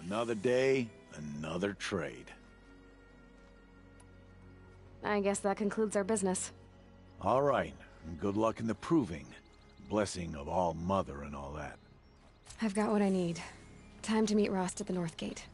Another day, another trade. I guess that concludes our business. All right, and good luck in the proving. Blessing of All Mother and all that. I've got what I need. Time to meet Rost at the North Gate.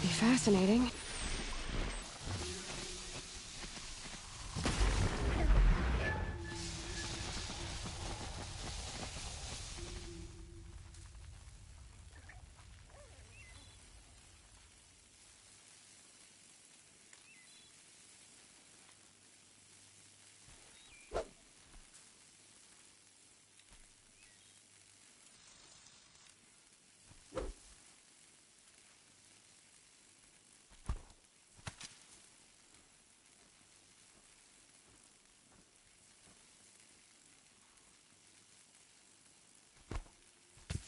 Be fascinating.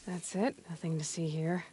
That's it. Nothing to see here.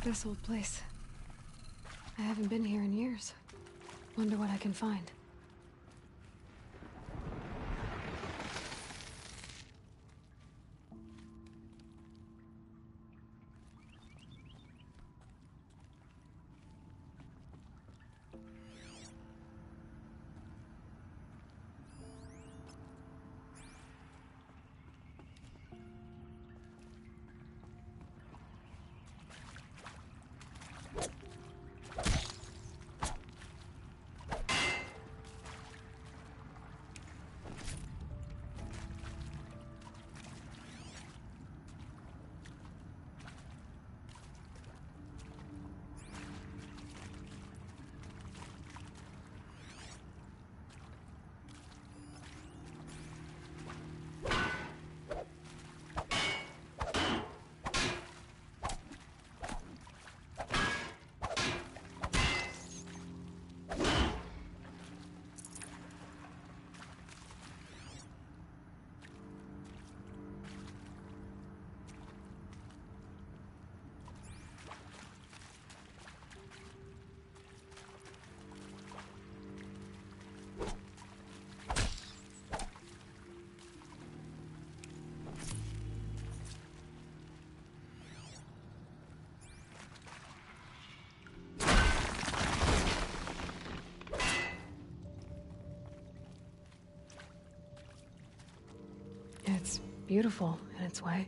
This old place. I haven't been here in years. Wonder what I can find. It's beautiful in its way.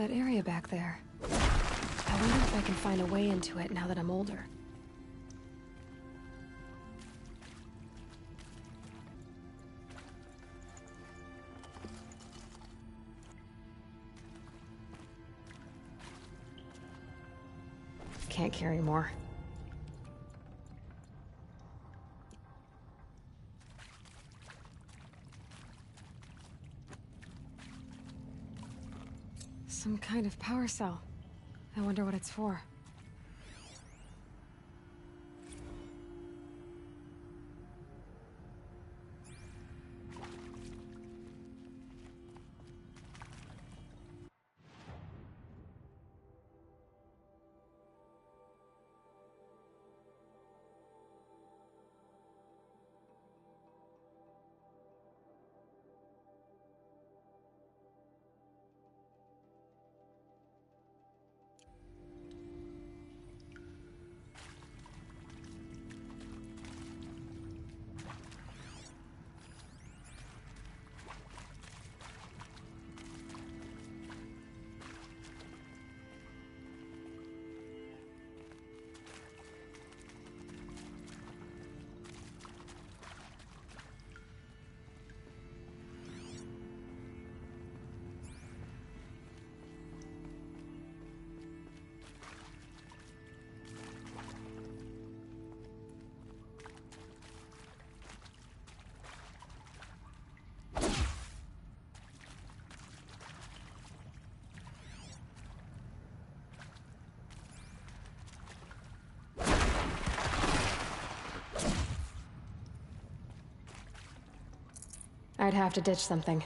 That area back there. I wonder if I can find a way into it now that I'm older. Can't carry more. Some kind of power cell. I wonder what it's for. I'd have to ditch something.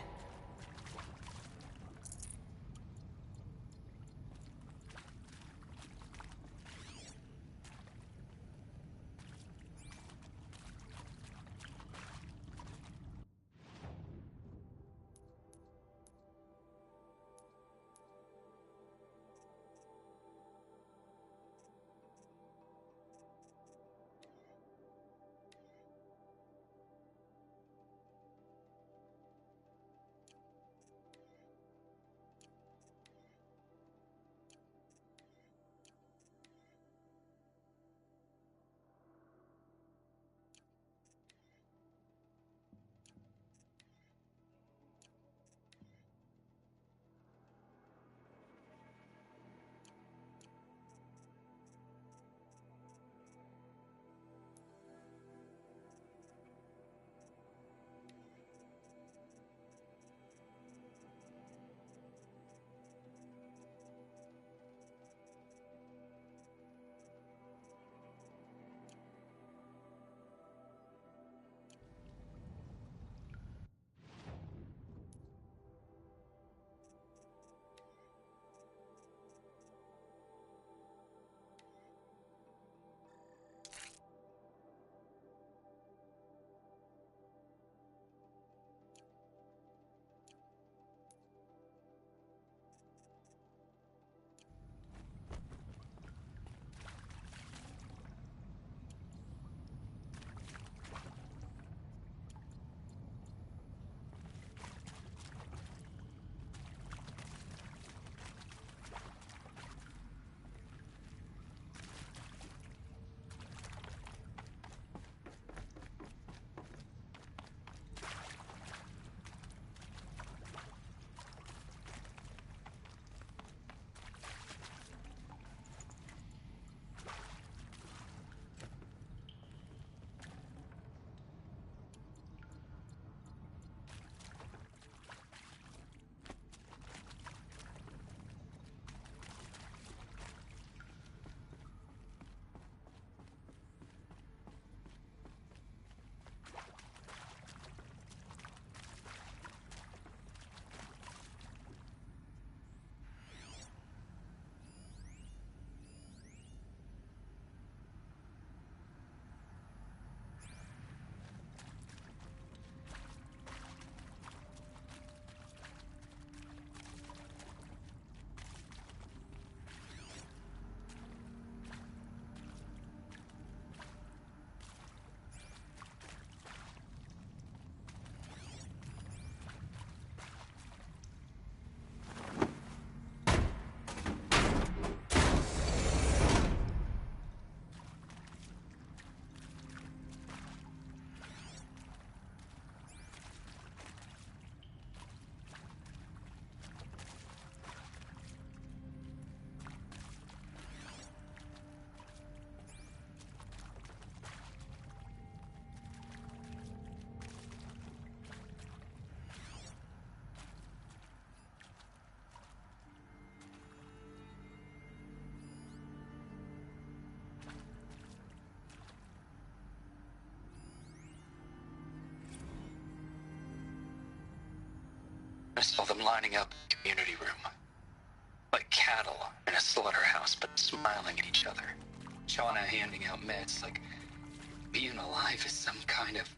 them lining up in the community room. Like cattle in a slaughterhouse, but smiling at each other. Shauna handing out meds like being alive is some kind of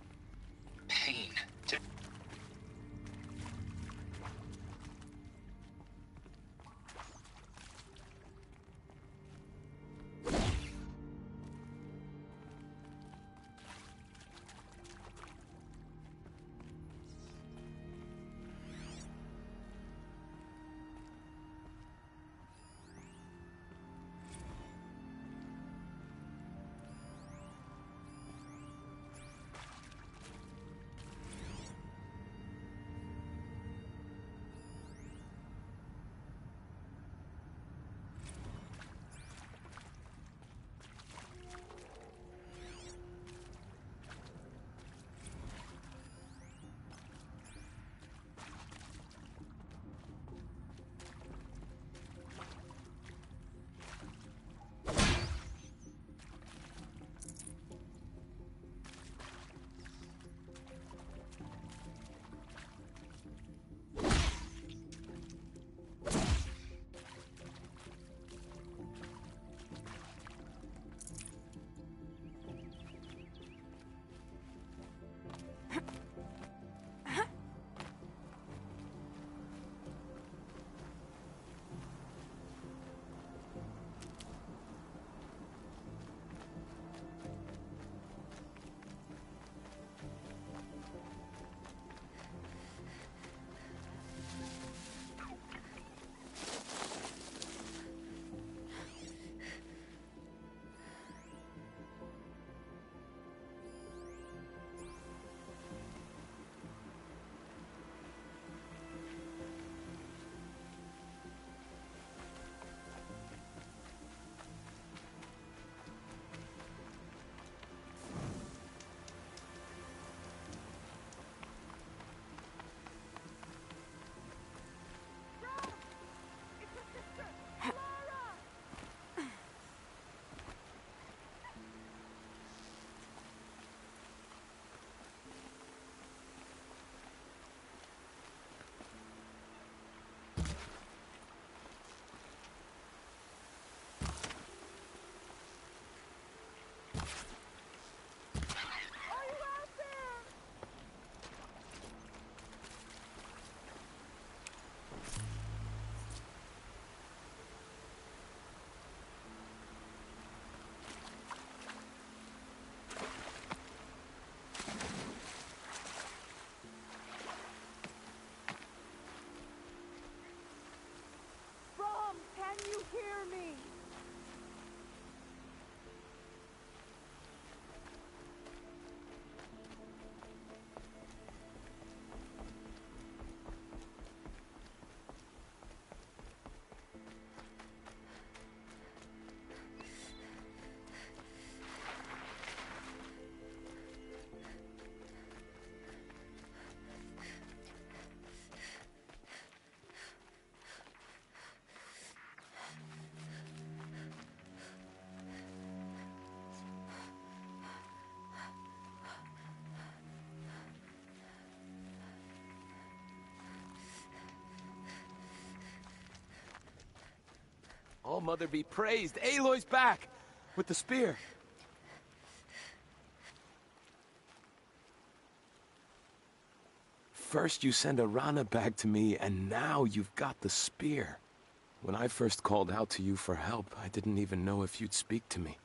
pain to... All Mother be praised. Aloy's back! With the spear. First you send Arana back to me, and now you've got the spear. When I first called out to you for help, I didn't even know if you'd speak to me.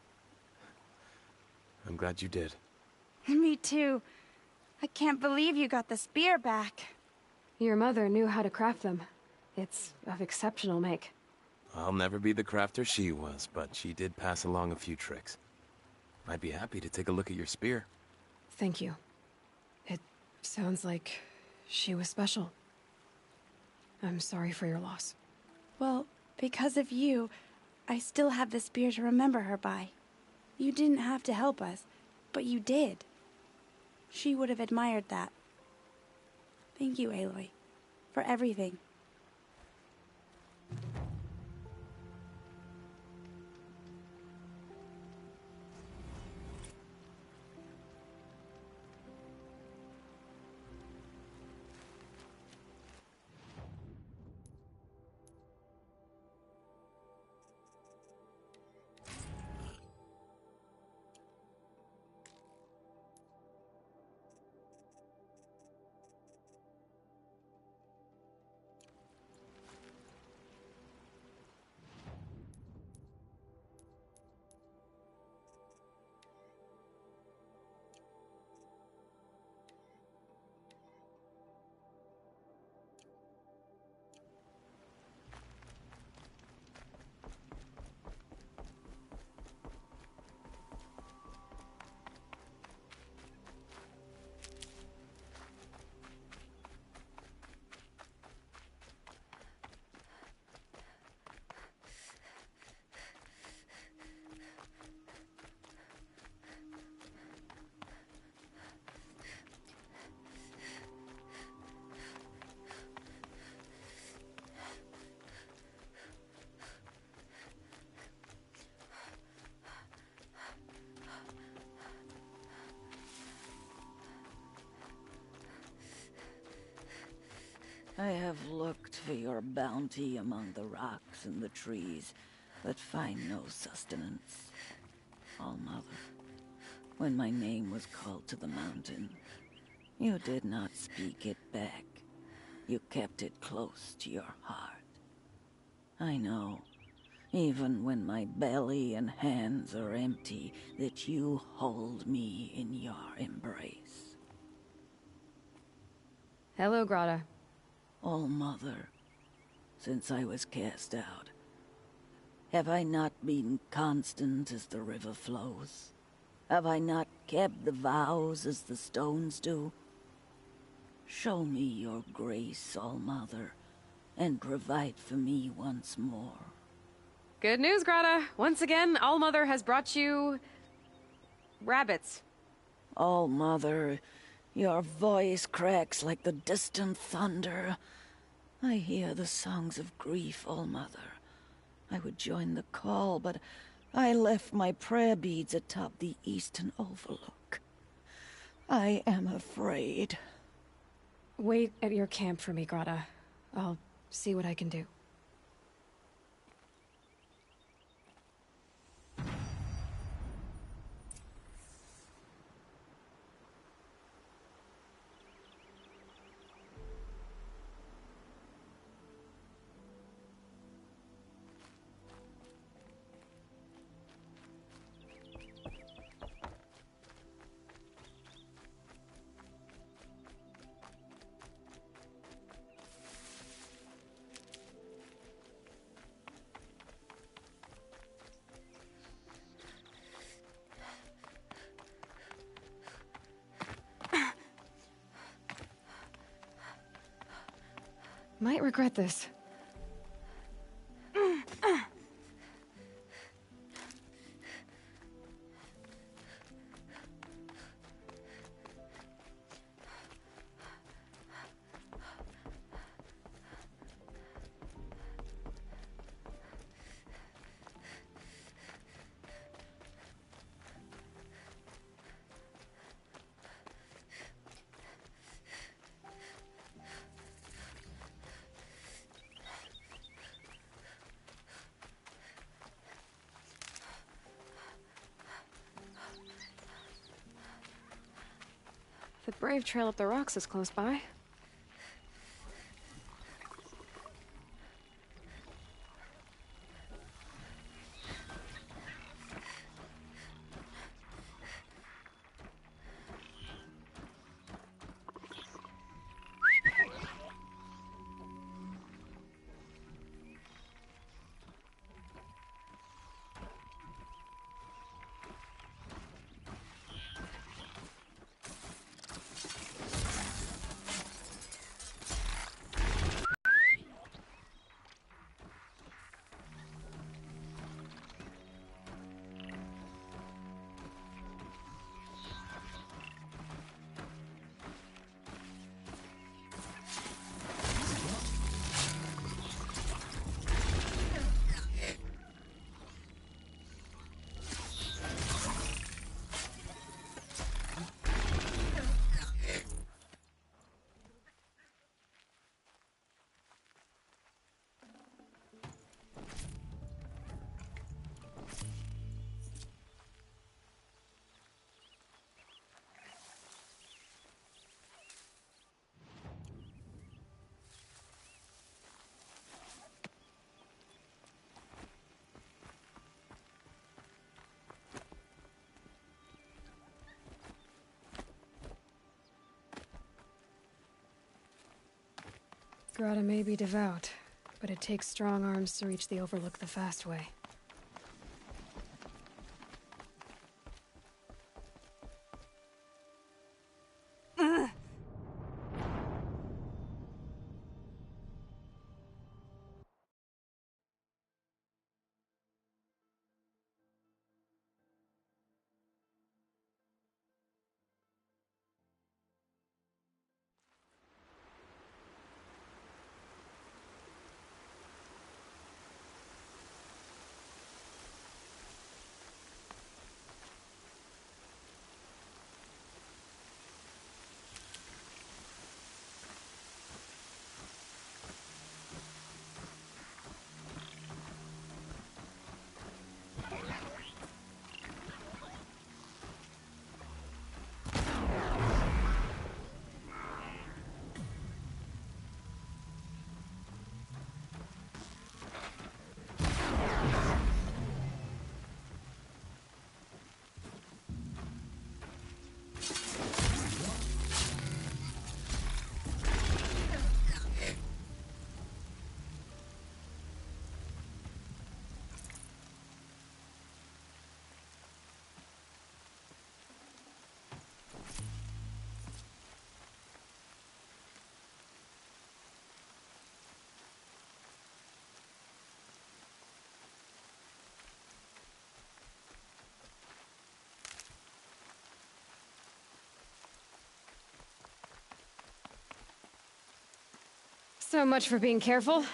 I'm glad you did. Me too. I can't believe you got the spear back. Your mother knew how to craft them. It's of exceptional make. I'll never be the crafter she was, but she did pass along a few tricks. I'd be happy to take a look at your spear. Thank you. It sounds like she was special. I'm sorry for your loss. Well, because of you, I still have the spear to remember her by. You didn't have to help us, but you did. She would have admired that. Thank you, Aloy, for everything. I have looked for your bounty among the rocks and the trees, but find no sustenance. All-Mother, when my name was called to the mountain, you did not speak it back. You kept it close to your heart. I know, even when my belly and hands are empty, that you hold me in your embrace. Hello, Grata. All-Mother, since I was cast out, have I not been constant as the river flows? Have I not kept the vows as the stones do? Show me your grace, All-Mother, and provide for me once more. Good news, Grata. Once again, All-Mother has brought you... rabbits. All-Mother, your voice cracks like the distant thunder. I hear the songs of grief, All-Mother. I would join the call, but I left my prayer beads atop the eastern overlook. I am afraid. Wait at your camp for me, Grata. I'll see what I can do. Might regret this. The Brave Trail up the rocks is close by. Grata may be devout, but it takes strong arms to reach the Overlook the fast way. So much for being careful.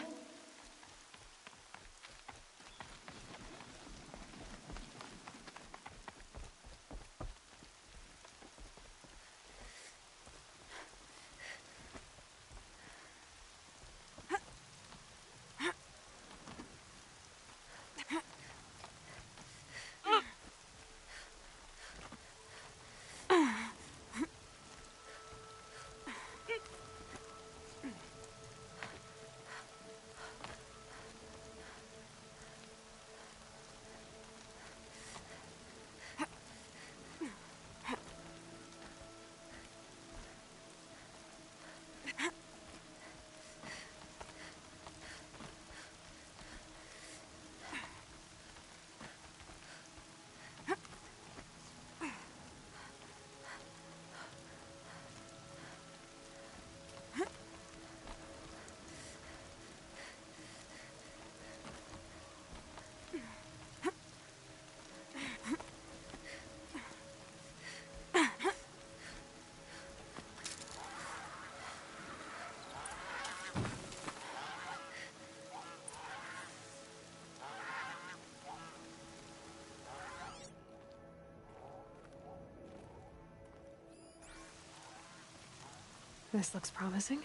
This looks promising.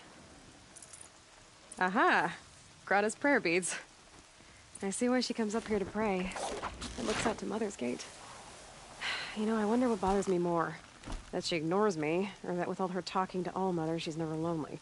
Aha! Greta's prayer beads. I see why she comes up here to pray. It looks out to Mother's Gate. You know, I wonder what bothers me more. That she ignores me, or that with all her talking to Allmother, she's never lonely.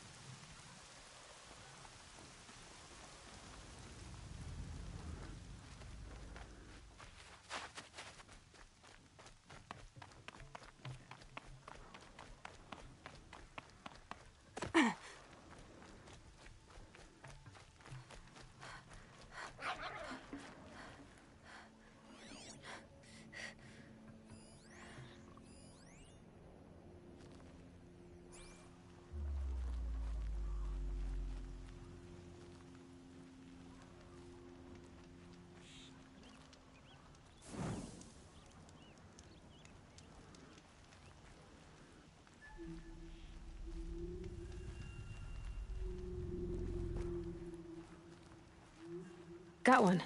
Got one.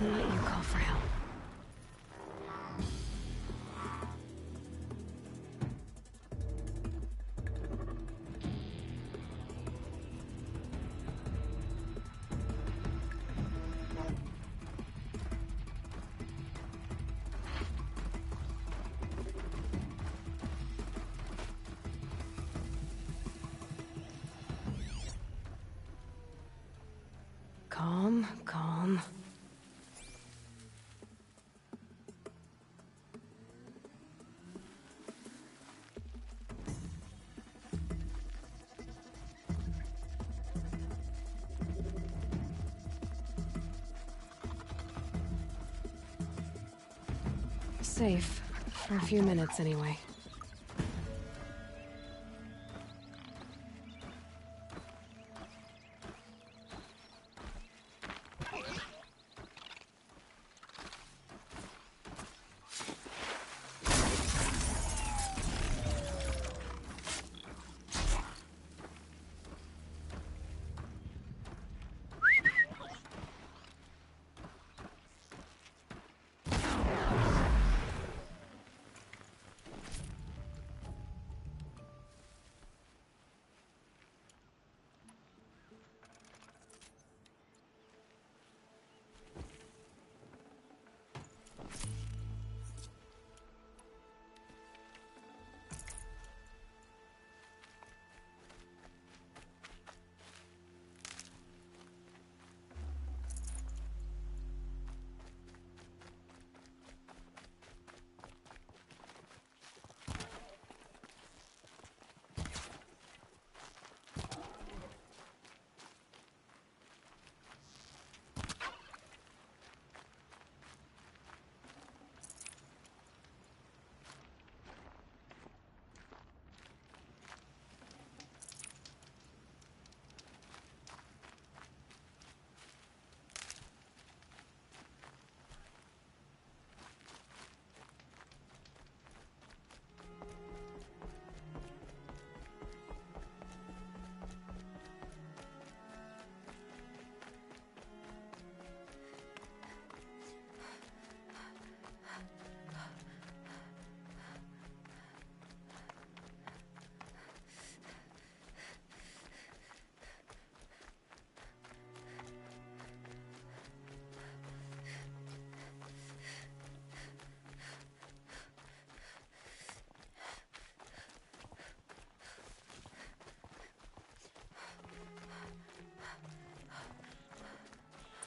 Couldn't let you call for help. Calm, calm. Safe. For a few minutes, anyway.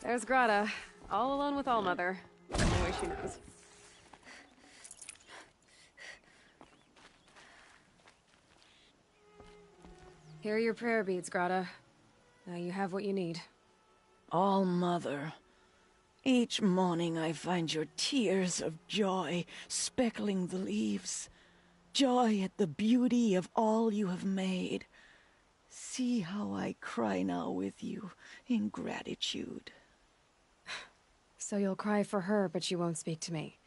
There's Grata, all alone with Allmother. Anyway, she knows. Here are your prayer beads, Grata. Now you have what you need. All-Mother, each morning I find your tears of joy speckling the leaves. Joy at the beauty of all you have made. See how I cry now with you in gratitude. So you'll cry for her, but you won't speak to me.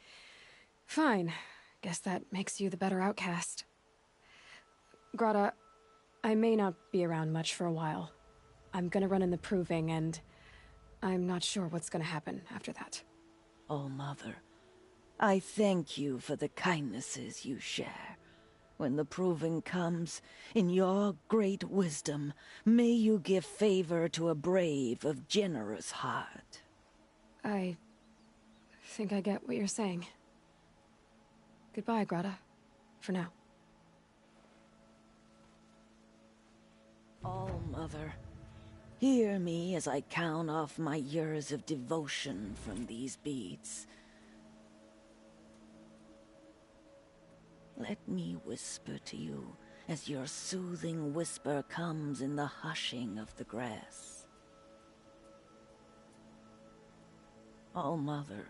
Fine. Guess that makes you the better outcast. Grata, I may not be around much for a while. I'm gonna run in the proving, and I'm not sure what's gonna happen after that. All-Mother, I thank you for the kindnesses you share. When the proving comes, in your great wisdom, may you give favor to a brave of generous heart. I think I get what you're saying. Goodbye, Grata. For now. All-Mother, hear me as I count off my years of devotion from these beads. Let me whisper to you as your soothing whisper comes in the hushing of the grass. All-Mother,